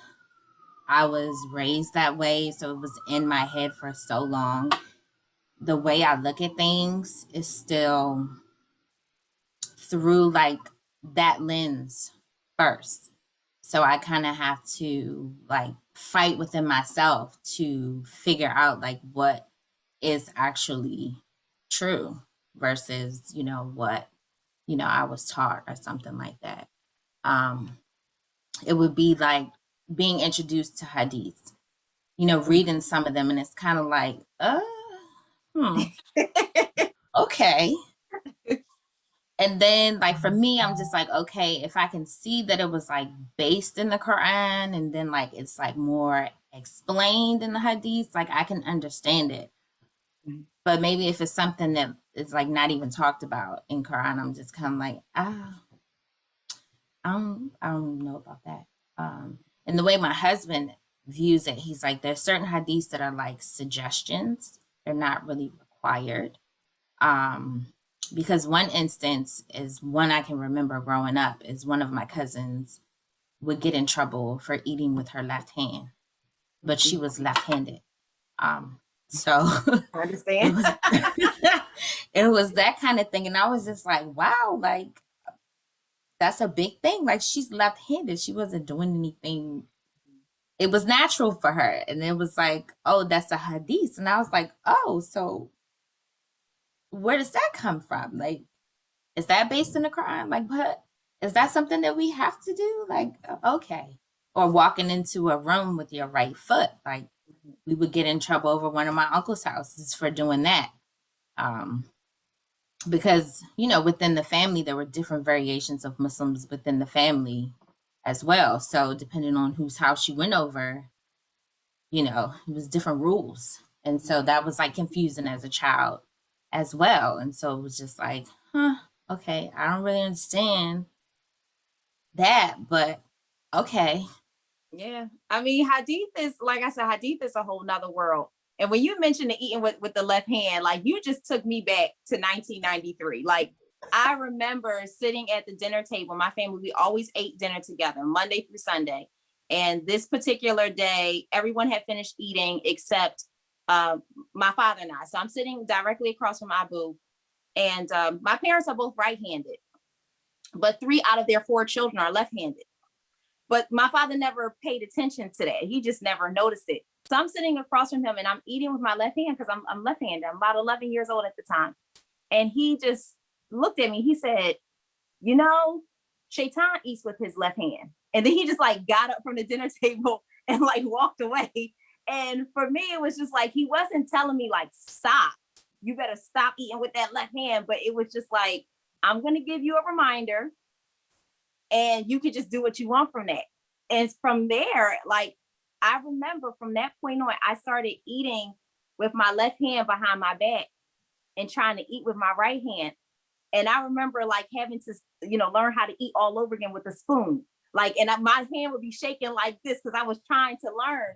I was raised that way. So it was in my head for so long. The way I look at things is still through like that lens first. So I kind of have to like fight within myself to figure out like what is actually true versus, what, I was taught or something like that. Um, it would be like being introduced to hadiths, reading some of them, and it's kind of like, hmm, okay. And then like for me, I'm just like, okay, if I can see that it was like based in the Quran and then like it's like more explained in the hadith, like I can understand it. But maybe if it's something that is like not even talked about in Quran, I'm just kind of like, I don't know about that. And the way my husband views it, he's like, there's certain hadiths that are like suggestions. They're not really required. Um, because one instance is one I can remember growing up is one of my cousins would get in trouble for eating with her left hand, but she was left-handed. So I it understand. was it was that kind of thing, and I was just like, wow, like that's a big thing. Like she's left-handed, she wasn't doing anything. It was natural for her, and it was like, oh, that's a hadith, and I was like, oh, so where does that come from? Like, is that based in the Quran? Like, what is that something that we have to do? Like, okay. Or walking into a room with your right foot. Like, we would get in trouble over one of my uncle's houses for doing that. Because, within the family, there were different variations of Muslims within the family as well. So, depending on whose house you went over, it was different rules. And so that was like confusing as a child as well. And so it was just like, okay, I don't really understand that, but okay. Yeah. I mean, hadith is, like I said, hadith is a whole nother world. And when you mentioned the eating with the left hand, like you just took me back to 1993. Like I remember sitting at the dinner table, my family, we always ate dinner together, Monday through Sunday. And this particular day, everyone had finished eating except my father and I. So I'm sitting directly across from Abu. And my parents are both right-handed, but 3 out of their 4 children are left-handed. But my father never paid attention to that. He just never noticed it. So I'm sitting across from him and I'm eating with my left hand because I'm left-handed. I'm about 11 years old at the time. And he just looked at me. He said, Shaitan eats with his left hand. And then he just like got up from the dinner table and like walked away. And for me, it was just like, he wasn't telling me like, stop, you better stop eating with that left hand. But it was just like, I'm going to give you a reminder and you could just do what you want from that. And from there, like, I remember from that point on, I started eating with my left hand behind my back and trying to eat with my right hand. And I remember like having to, learn how to eat all over again with a spoon. Like, and my hand would be shaking like this because I was trying to learn.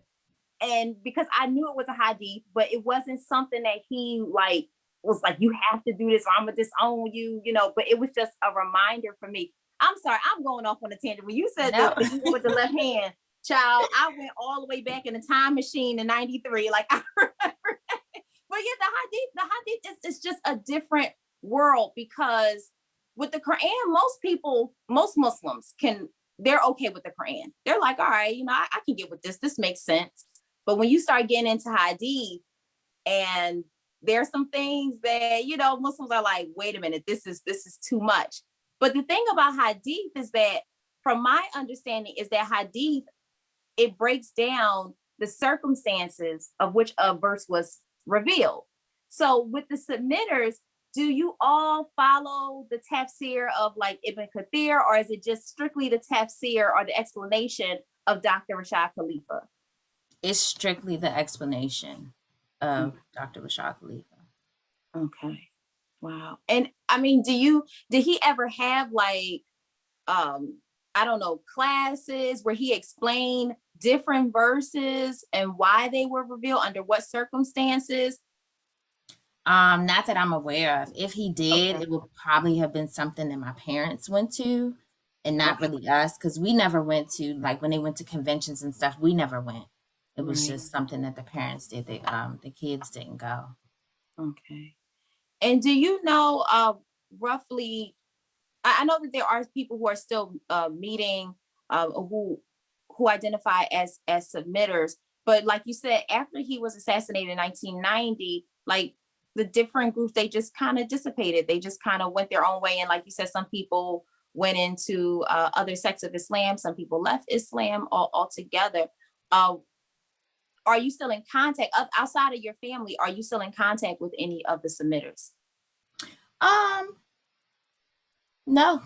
And because I knew it was a hadith, but it wasn't something that he like was like, you have to do this or I'm gonna disown you, but it was just a reminder for me. I'm sorry, I'm going off on a tangent. When you said No. the with the left hand, child, I went all the way back in the time machine in 93. Like I remember that. But yeah, the hadith is just a different world because with the Quran, most Muslims they're okay with the Quran. They're like, all right, I can get with this. This makes sense. But when you start getting into hadith and there's some things that, Muslims are like, wait a minute, this is too much. But the thing about hadith is that, from my understanding, is that hadith, it breaks down the circumstances of which a verse was revealed. So with the submitters, do you all follow the tafsir of like Ibn Kathir, or is it just strictly the tafsir or the explanation of Dr. Rashad Khalifa? It's strictly the explanation of Dr. Rashad Khalifa. Okay. Wow. And I mean, did he ever have like, um, I don't know, classes where he explained different verses and why they were revealed under what circumstances? Not that I'm aware of. If he did, Okay. it would probably have been something that my parents went to and not Okay. really us, because we never went to, like, when they went to conventions and stuff, we never went. It was Right. just something that the parents did. The kids didn't go. Okay. And do you know roughly, I know that there are people who are still meeting who identify as submitters, but like you said, after he was assassinated in 1990, like the different groups, they just kind of dissipated. They just kind of went their own way, and like you said, some people went into other sects of Islam. Some people left Islam altogether. Uh, are you still in contact outside of your family? Are you still in contact with any of the submitters? Um, no,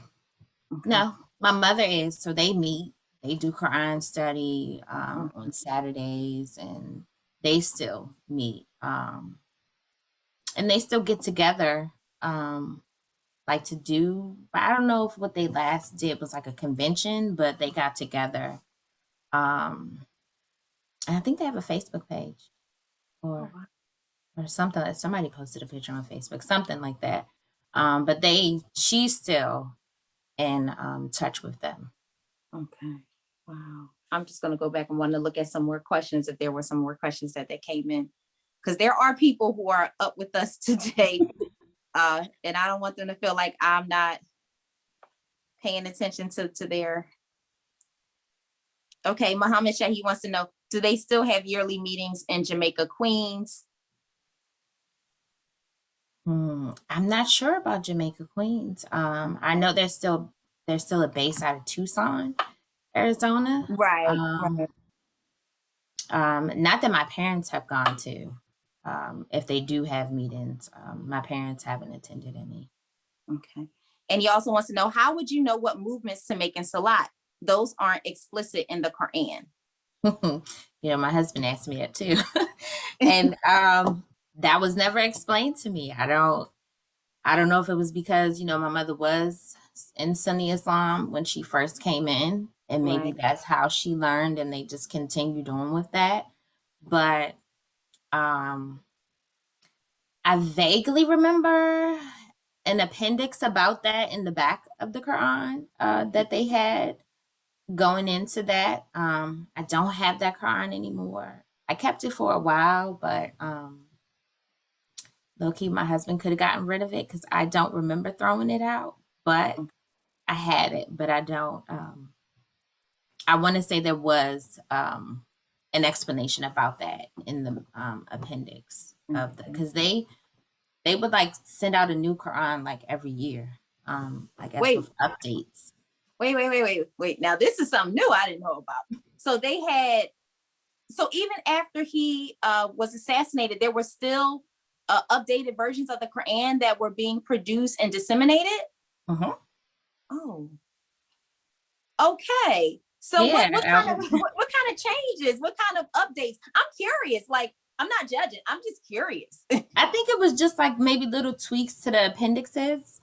Okay. no. My mother is, so they meet. They do Quran study Mm. on Saturdays, and they still meet. And they still get together. Like to do, I don't know if what they last did was like a convention, but they got together. Um, and I think they have a Facebook page Oh, or wow. or something. Like somebody posted a picture on Facebook, something like that. But she's still in touch with them. Okay. Wow. I'm just going to go back and want to look at some more questions if there were some more questions that came in. Because there are people who are up with us today. And I don't want them to feel like I'm not paying attention to their. Okay. Muhammad Shahi wants to know, do they still have yearly meetings in Jamaica, Queens? I'm not sure about Jamaica Queens. I know there's still a base out of Tucson, Arizona. Right. Right. Um, Not that my parents have gone to. If they do have meetings, my parents haven't attended any. Okay. And he also wants to know, how would you know what movements to make in Salat? Those aren't explicit in the Quran. My husband asked me that too. And that was never explained to me. I don't know if it was because, my mother was in Sunni Islam when she first came in, and maybe Right. that's how she learned and they just continued on with that. But um I vaguely remember an appendix about that in the back of the Quran that they had going into that. I don't have that Quran anymore. I kept it for a while, but low key, my husband could have gotten rid of it because I don't remember throwing it out. But I had it, but I don't. I want to say there was an explanation about that in the appendix of the, because they would like send out a new Quran like every year. I guess Wait, with updates. wait. Now this is something new I didn't know about. So they had, so even after he was assassinated, there were still updated versions of the Quran that were being produced and disseminated. Uh-huh. Oh, okay. So Yeah, what kind of what kind of changes? What kind of updates? I'm curious. Like, I'm not judging. I'm just curious. I think it was just like maybe little tweaks to the appendixes,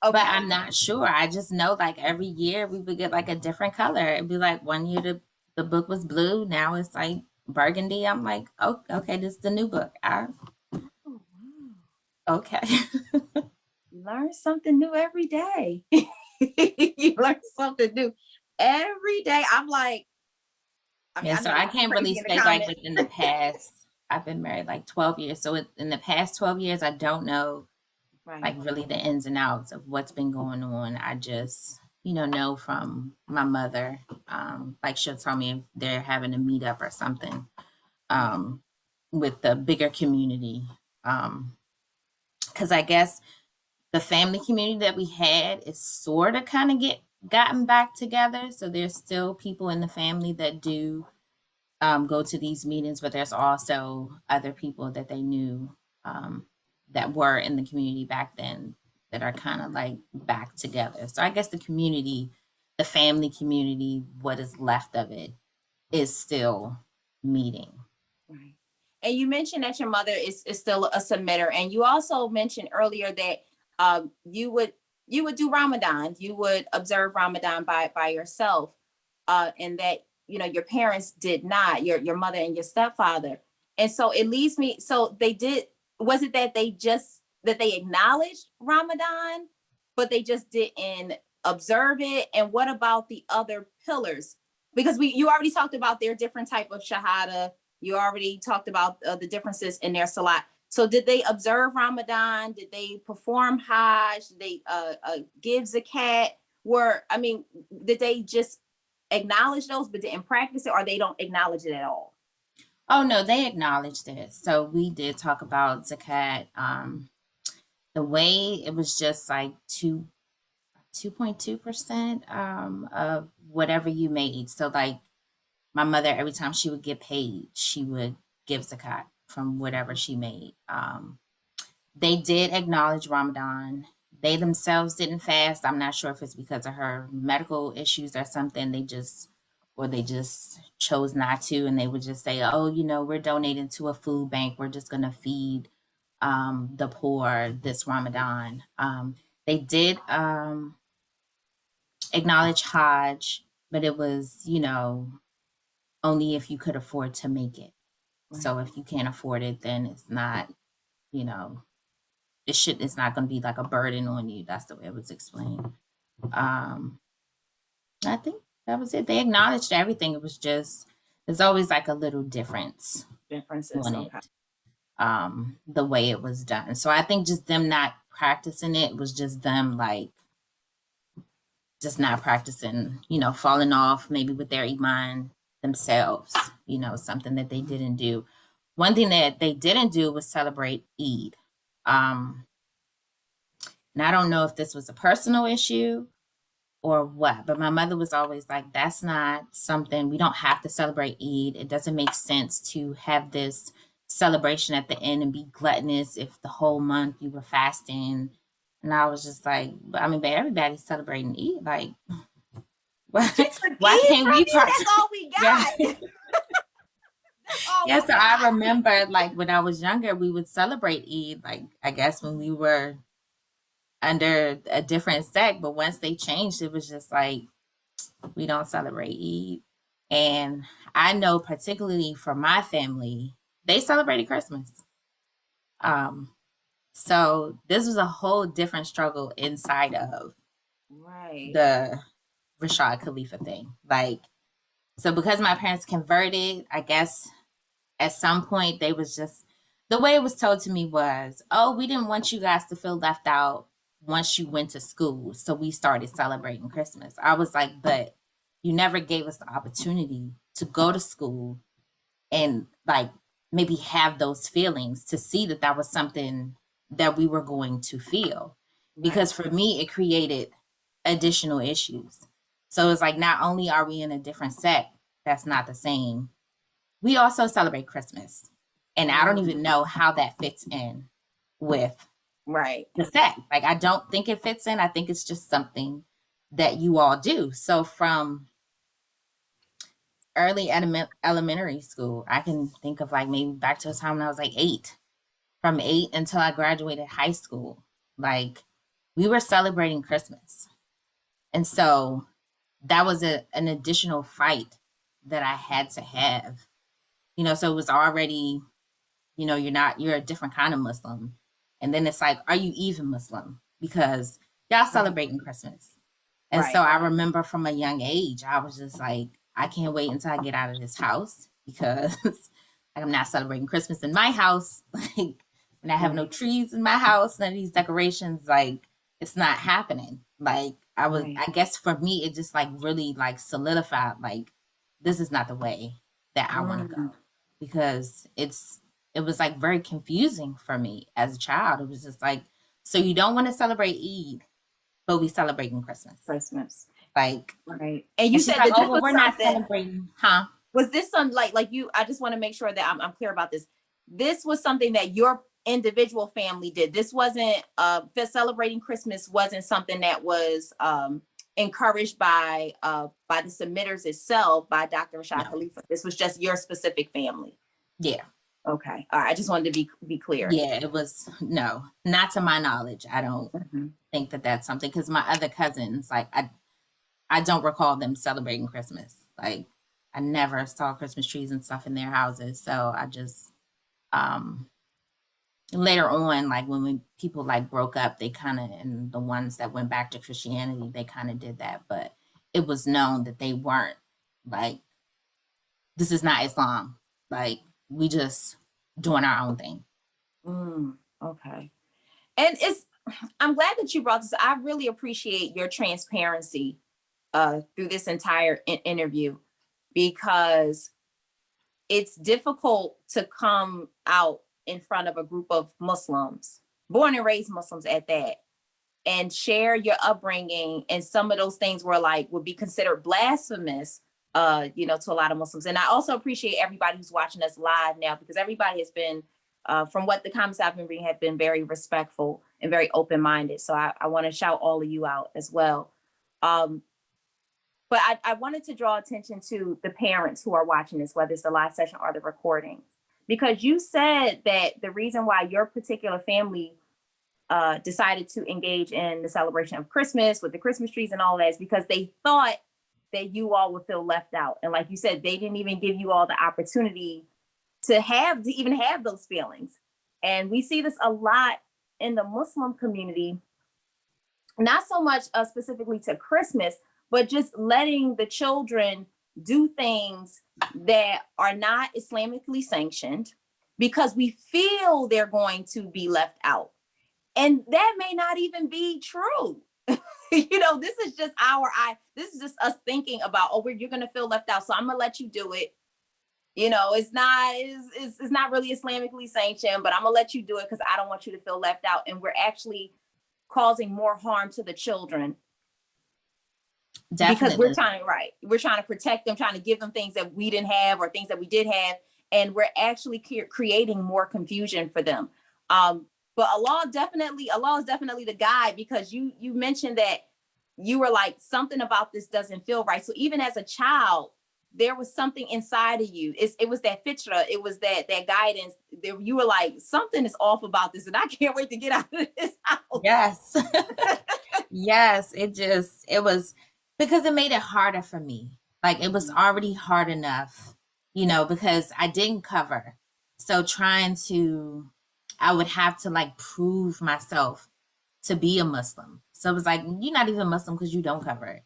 but Okay. I'm not sure. I just know like every year we would get like a different color. It'd be like one year the book was blue, now it's like burgundy. I'm like, oh, okay, this is the new book. Oh, wow. Okay. Learn something new every day. You learn something new every day. I'm like, I mean, Yeah, I so know they're I gonna be can't really crazy in the say like comments. within the past. I've been married like 12 years. So in the past 12 years, I don't know Right. like really the ins and outs of what's been going on. I just, know from my mother. Like she'll tell me if they're having a meetup or something Right. um, with the bigger community. Because I guess the family community that we had is sort of kind of gotten back together. So there's still people in the family that do go to these meetings, but there's also other people that they knew um, that were in the community back then that are kind of like back together. So I guess the family community, what is left of it, is still meeting. Right. And you mentioned that your mother is still a submitter. And you also mentioned earlier that you would do Ramadan, you would observe Ramadan by yourself, and that your parents did not, your mother and your stepfather. And so it leads me, so they did, was it that they acknowledged Ramadan, but they just didn't observe it? And what about the other pillars? Because you already talked about their different type of shahada, you already talked about the differences in their salat. So did they observe Ramadan? Did they perform Hajj? Did they give zakat? Did they just acknowledge those but didn't practice it, or they don't acknowledge it at all? Oh no, they acknowledged it. So we did talk about zakat. The way it was just like 2.2% of whatever you made. So like my mother, every time she would get paid, she would give zakat from whatever she made. They did acknowledge Ramadan. They themselves didn't fast. I'm not sure if it's because of her medical issues or something. They just chose not to, and they would just say, "Oh, we're donating to a food bank. We're just gonna feed the poor this Ramadan." They did acknowledge Hajj, but it was only if you could afford to make it. So if you can't afford it, then it's not, you know, it's not going to be like a burden on you. That's the way it was explained. I think that was it. They acknowledged everything. It was just, there's always like a little differences on Okay. it, the way it was done. So I think just them not practicing it was just them like, just not practicing, falling off maybe with their iman themselves, something that they didn't do. One thing that they didn't do was celebrate Eid. And I don't know if this was a personal issue or what, but my mother was always like, that's not something, we don't have to celebrate Eid. It doesn't make sense to have this celebration at the end and be gluttonous if the whole month you were fasting. And I was just like, but everybody's celebrating Eid. Like, why can't we? That's all we got. Yeah. Yeah, so I remember like when I was younger, we would celebrate Eid, like I guess when we were under a different sect, but once they changed, it was just like, we don't celebrate Eid. And I know particularly for my family, they celebrated Christmas. So this was a whole different struggle inside of the Rashad Khalifa thing. Like, so because my parents converted, I guess at some point they was just, the way it was told to me was, oh, we didn't want you guys to feel left out once you went to school, so we started celebrating Christmas. I was like, but you never gave us the opportunity to go to school and like maybe have those feelings, to see that that was something that we were going to feel. Because for me, it created additional issues. So it's like, not only are we in a different sect that's not the same, we also celebrate Christmas. And I don't even know how that fits in with the sect. Like, I don't think it fits in. I think it's just something that you all do. So from early elementary school, I can think of like maybe back to a time when I was like 8. From 8 until I graduated high school, like we were celebrating Christmas. And so that was an additional fight that I had to have. So it was already, you're a different kind of Muslim. And then it's like, are you even Muslim? Because y'all celebrating Christmas. And so I remember from a young age, I was just like, I can't wait until I get out of this house, because like, I'm not celebrating Christmas in my house. Like, and I have no trees in my house, none of these decorations, like it's not happening. Like I guess for me, it just like really like solidified, like this is not the way that I want to go, because it was like very confusing for me as a child. It was just like, so you don't want to celebrate Eid, but we celebrating Christmas. Like, and you said like, that oh, well, we're not celebrating, huh? Was this some like you? I just want to make sure that I'm clear about this. This was something that your individual family did. This wasn't celebrating Christmas wasn't something that was encouraged by the submitters itself, by Dr. Rashad Khalifa. This was just your specific family. Yeah. Okay. All right. I just wanted to be clear. Yeah, it was no, not to my knowledge. I don't Mhm. think that that's something because my other cousins, like I don't recall them celebrating Christmas. Like I never saw Christmas trees and stuff in their houses. So I just um later on, like when people like broke up, they kind of and the ones that went back to Christianity, they kind of did that. But it was known that they weren't like this is not Islam. Like we just doing our own thing. Okay. And I'm glad that you brought this. I really appreciate your transparency through this entire interview because it's difficult to come out in front of a group of Muslims, born and raised Muslims at that, and share your upbringing and some of those things were like would be considered blasphemous, to a lot of Muslims. And I also appreciate everybody who's watching us live now because everybody has been, from what the comments I've been reading, have been very respectful and very open-minded. So I want to shout all of you out as well. But I wanted to draw attention to the parents who are watching this, whether it's the live session or the recordings, because you said that the reason why your particular family decided to engage in the celebration of Christmas with the Christmas trees and all that is because they thought that you all would feel left out. And like you said, they didn't even give you all the opportunity to even have those feelings. And we see this a lot in the Muslim community, not so much specifically to Christmas, but just letting the children do things that are not Islamically sanctioned because we feel they're going to be left out. And that may not even be true. This is just this is just us thinking about, oh, you're going to feel left out. So I'm going to let you do it. It's not really Islamically sanctioned, but I'm going to let you do it because I don't want you to feel left out. And we're actually causing more harm to the children. Definitely. Because we're trying to protect them, trying to give them things that we didn't have or things that we did have. And we're actually creating more confusion for them. But Allah is definitely the guide because you mentioned that you were like, something about this doesn't feel right. So even as a child, there was something inside of you. It was that fitra, it was that guidance. You were like, something is off about this, and I can't wait to get out of this house. Yes. Yes, it was because it made it harder for me. Like it was already hard enough, because I didn't cover. So I would have to like prove myself to be a Muslim. So it was like, you're not even Muslim because you don't cover it.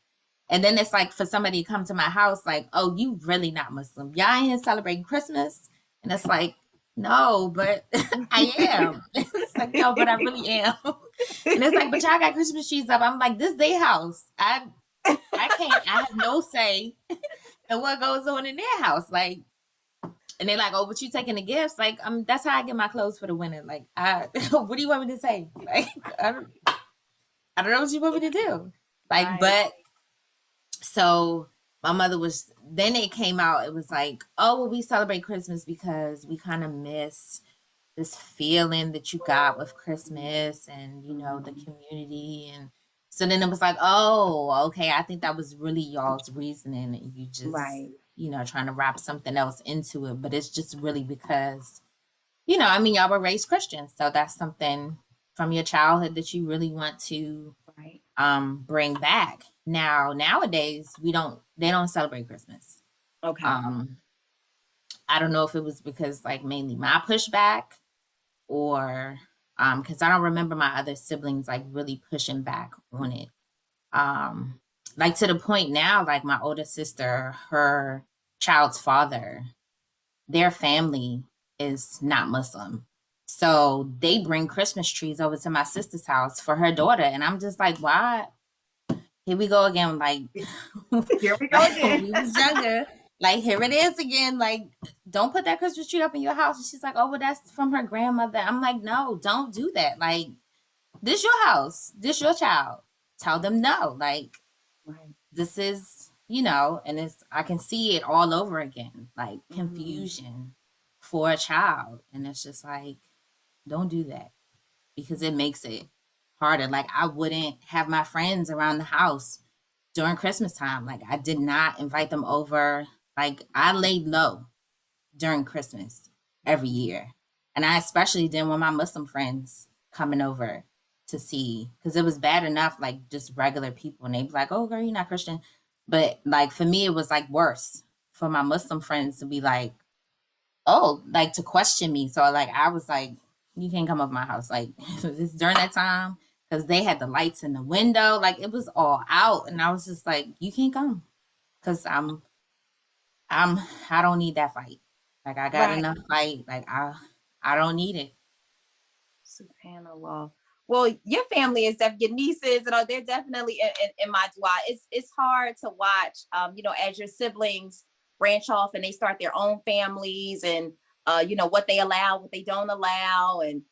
And then it's like for somebody to come to my house, like, oh, you really not Muslim. Y'all ain't here celebrating Christmas. And it's like, no, but I am. It's like, no, but I really am. And it's like, but y'all got Christmas trees up. I'm like, this their house. I have no say in what goes on in their house. Like, and they're like, oh, but you taking the gifts? Like, that's how I get my clothes for the winter. Like, what do you want me to say? Like, I don't know what you want me to do. Like, right. But so my mother then it came out, it was like, oh, well, we celebrate Christmas because we kind of miss this feeling that you got with Christmas and, the community. And so then it was like, oh, okay, I think that was really y'all's reasoning. And you just, right. Trying to wrap something else into it. But it's just really because, y'all were raised Christians. So that's something from your childhood that you really want to bring back. Nowadays, they don't celebrate Christmas. Okay. I don't know if it was because like mainly my pushback or because I don't remember my other siblings like really pushing back on it. Like to the point now, like my older sister, her child's father, their family is not Muslim. So they bring Christmas trees over to my sister's house for her daughter. And I'm just like, why? Here we go again. Like, here we go again. When we was younger, like, here it is again. Like, don't put that Christmas tree up in your house. And she's like, oh, well, that's from her grandmother. I'm like, no, don't do that. Like, this your house. This your child. Tell them no. Like, this is, and I can see it all over again. Like, confusion for a child. And it's just like, don't do that because it makes it harder. Like I wouldn't have my friends around the house during Christmas time. Like I did not invite them over. Like I laid low during Christmas every year. And I especially didn't want my Muslim friends coming over to see, because it was bad enough, like just regular people, and they'd be like, "Oh, girl, you're not Christian." But like for me, it was like worse for my Muslim friends to be like, "Oh," like to question me. So like I was like, "You can't come up my house." Like it's during that time because they had the lights in the window, like it was all out, and I was just like, "You can't come," because I'm I don't need that fight. Like I got Right. enough fight. Like I don't need it. Subhanallah. Well, your family is definitely your nieces, and they're definitely in my dua. It's hard to watch, as your siblings branch off and they start their own families, and what they allow, what they don't allow, and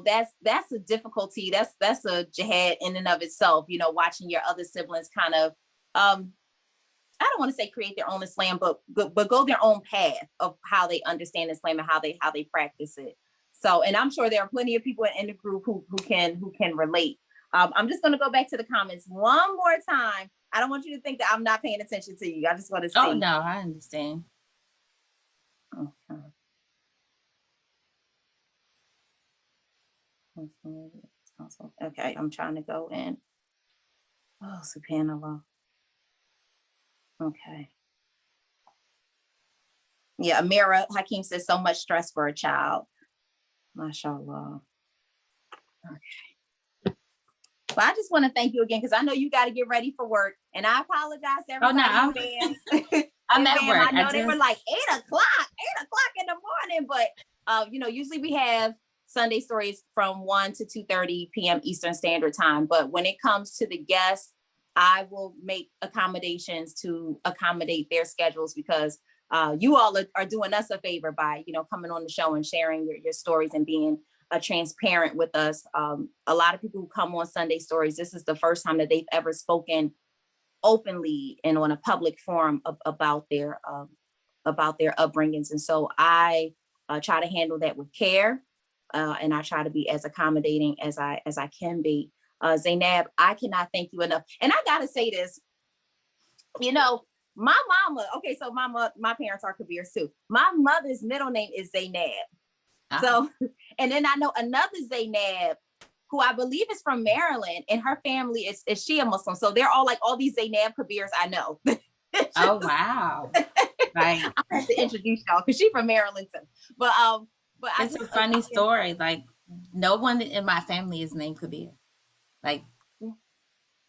that's a difficulty. That's a jihad in and of itself. Watching your other siblings kind of I don't want to say create their own Islam, but go their own path of how they understand Islam and how they practice it. So, and I'm sure there are plenty of people in the group who can relate. I'm just going to go back to the comments one more time. I don't want you to think that I'm not paying attention to you. I just want to Oh see. no, I understand. Okay. Okay, I'm trying to go in. Oh, subhanallah. Okay. Yeah, Amira Hakeem says so much stress for a child. MashaAllah. But I just want to thank you again because I know you got to get ready for work. And I apologize to Oh no, everybody in BAM. I'm In at BAM, work. I know they were like 8 o'clock in the morning. But usually we have Sunday stories from 1 to 2:30 p.m. Eastern Standard Time. But when it comes to the guests, I will make accommodations to accommodate their schedules because you all are doing us a favor by coming on the show and sharing your stories and being transparent with us. A lot of people who come on Sunday Stories, this is the first time that they've ever spoken openly and on a public forum about their upbringings. And so I try to handle that with care, and I try to be as accommodating as I can be. Zainab, I cannot thank you enough. And I gotta say this, my mama. Okay, so my parents are Kabir too. My mother's middle name is Zainab. So, and then I know another Zainab who I believe is from Maryland, and her family is Shia Muslim. So they're all like all these Zainab Kabirs I know. Oh wow. Like I have to introduce y'all because she's from Maryland too. But I it's just a funny story. Like no one in my family is named Kabir. Like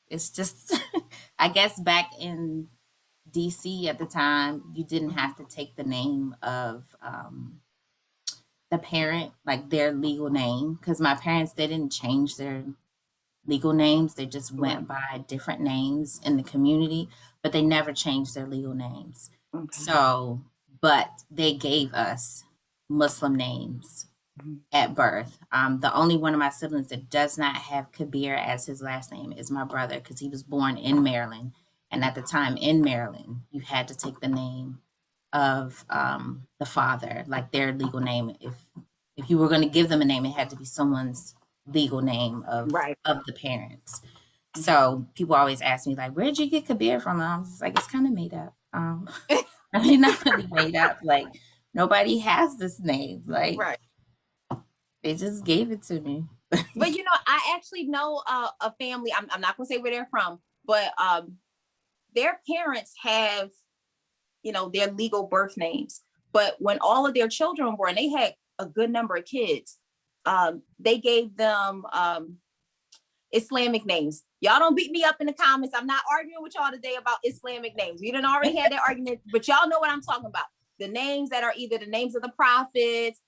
it's just I guess back in DC at the time, you didn't have to take the name of the parent, like their legal name, because my parents they didn't change their legal names. They just right. went by different names in the community, but they never changed their legal names. Okay. So, but they gave us Muslim names at birth. The only one of my siblings that does not have Kabir as his last name is my brother because he was born in Maryland. And at the time in Maryland, you had to take the name of the father, like their legal name. If you were going to give them a name, it had to be someone's legal name Right. of the parents. So people always ask me like, "Where'd you get Kabir from?" And I was just like, "It's kind of made up." I mean, not really made up. Like nobody has this name. Like Right. they just gave it to me. But I actually know a family. I'm not gonna say where they're from, but their parents have their legal birth names. But when all of their children were, and they had a good number of kids, they gave them Islamic names. Y'all don't beat me up in the comments. I'm not arguing with y'all today about Islamic names. We done already had that argument, but y'all know what I'm talking about. The names that are either the names of the prophets,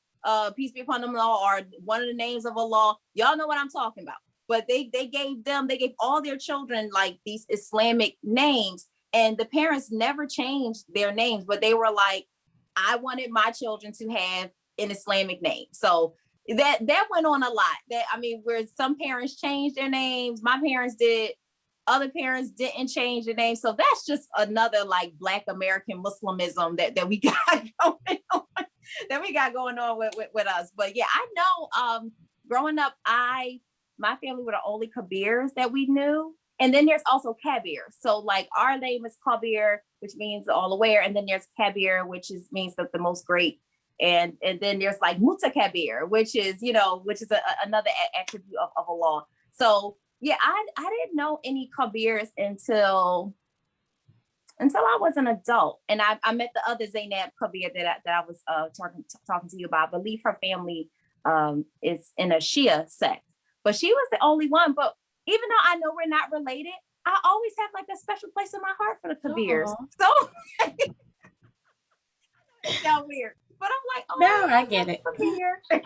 peace be upon them all, or one of the names of Allah. Y'all know what I'm talking about. But they gave all their children like these Islamic names, and the parents never changed their names, but they were like, I wanted my children to have an Islamic name. So that went on a lot. Where some parents changed their names, my parents did, other parents didn't change their names. So that's just another like Black American Muslimism that we got going on, with us. But yeah, I know growing up, my family were the only Kabirs that we knew. And then there's also Kabir. So like our name is Kabir, which means all aware. And then there's Kabir, which means that the most great. And then there's like Mus'haf Khabir, which is another attribute of a law. So yeah, I didn't know any Khabirs until I was an adult, and I met the other Zainab Khabir that I was talking to you about. I believe her family is in a Shia sect, but she was the only one. But even though I know we're not related, I always have like a special place in my heart for the Kabirs. Aw. So it's sound weird, but I'm like, No, oh, I get it. Kabir. So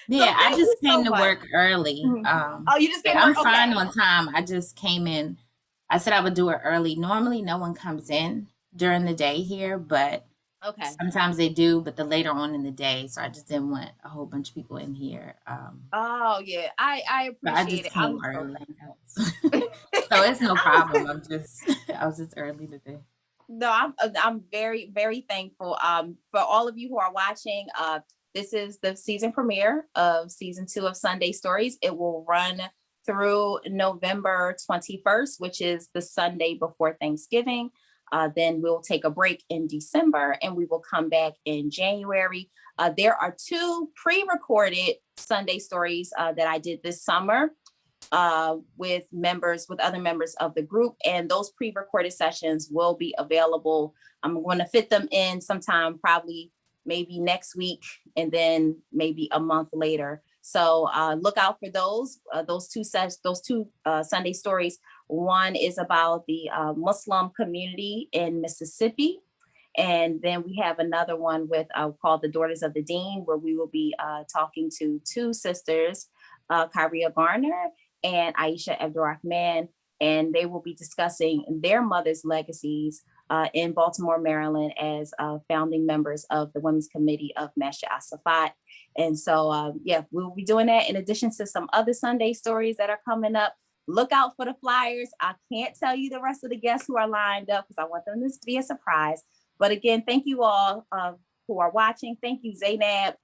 Yeah, I thank you just so came to much. work early. Oh, you just Like, came to I'm work? Okay. fine on time. I just came in. I said I would do it early. Normally, no one comes in during the day here, but Okay. sometimes they do, but the later on in the day. So I just didn't want a whole bunch of people in here. Oh yeah, I But I appreciate just it. came I'm so early. thankful. So it's no I was problem. I was just early today. No, I'm very very thankful. For all of you who are watching, this is the season premiere of season 2 of Sunday Stories. It will run through November 21st, which is the Sunday before Thanksgiving. Then we'll take a break in December, and we will come back in January. There are 2 pre-recorded Sunday Stories that I did this summer with other members of the group, and those pre-recorded sessions will be available. I'm going to fit them in sometime, probably maybe next week, and then maybe a month later. So look out for those two Sunday Stories. One is about the Muslim community in Mississippi. And then we have another one with called The Daughters of the Dean, where we will be talking to 2 sisters, Kyria Garner and Aisha Abdurrahman, and they will be discussing their mother's legacies in Baltimore, Maryland, as founding members of the Women's Committee of Masjid Asafat. And so, yeah, we'll be doing that in addition to some other Sunday Stories that are coming up. Look out for the flyers. I can't tell you the rest of the guests who are lined up because I want them to be a surprise. But again, thank you all who are watching. Thank you, Zainab.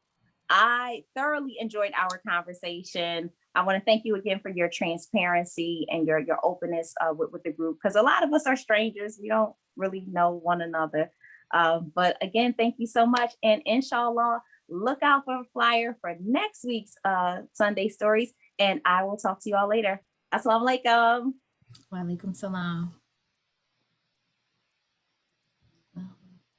I thoroughly enjoyed our conversation. I want to thank you again for your transparency and your openness with the group, because a lot of us are strangers. We don't really know one another. But again, thank you so much. And inshallah, look out for a flyer for next week's Sunday Stories. And I will talk to you all later. Assalamu alaikum. Wa alaikum salam.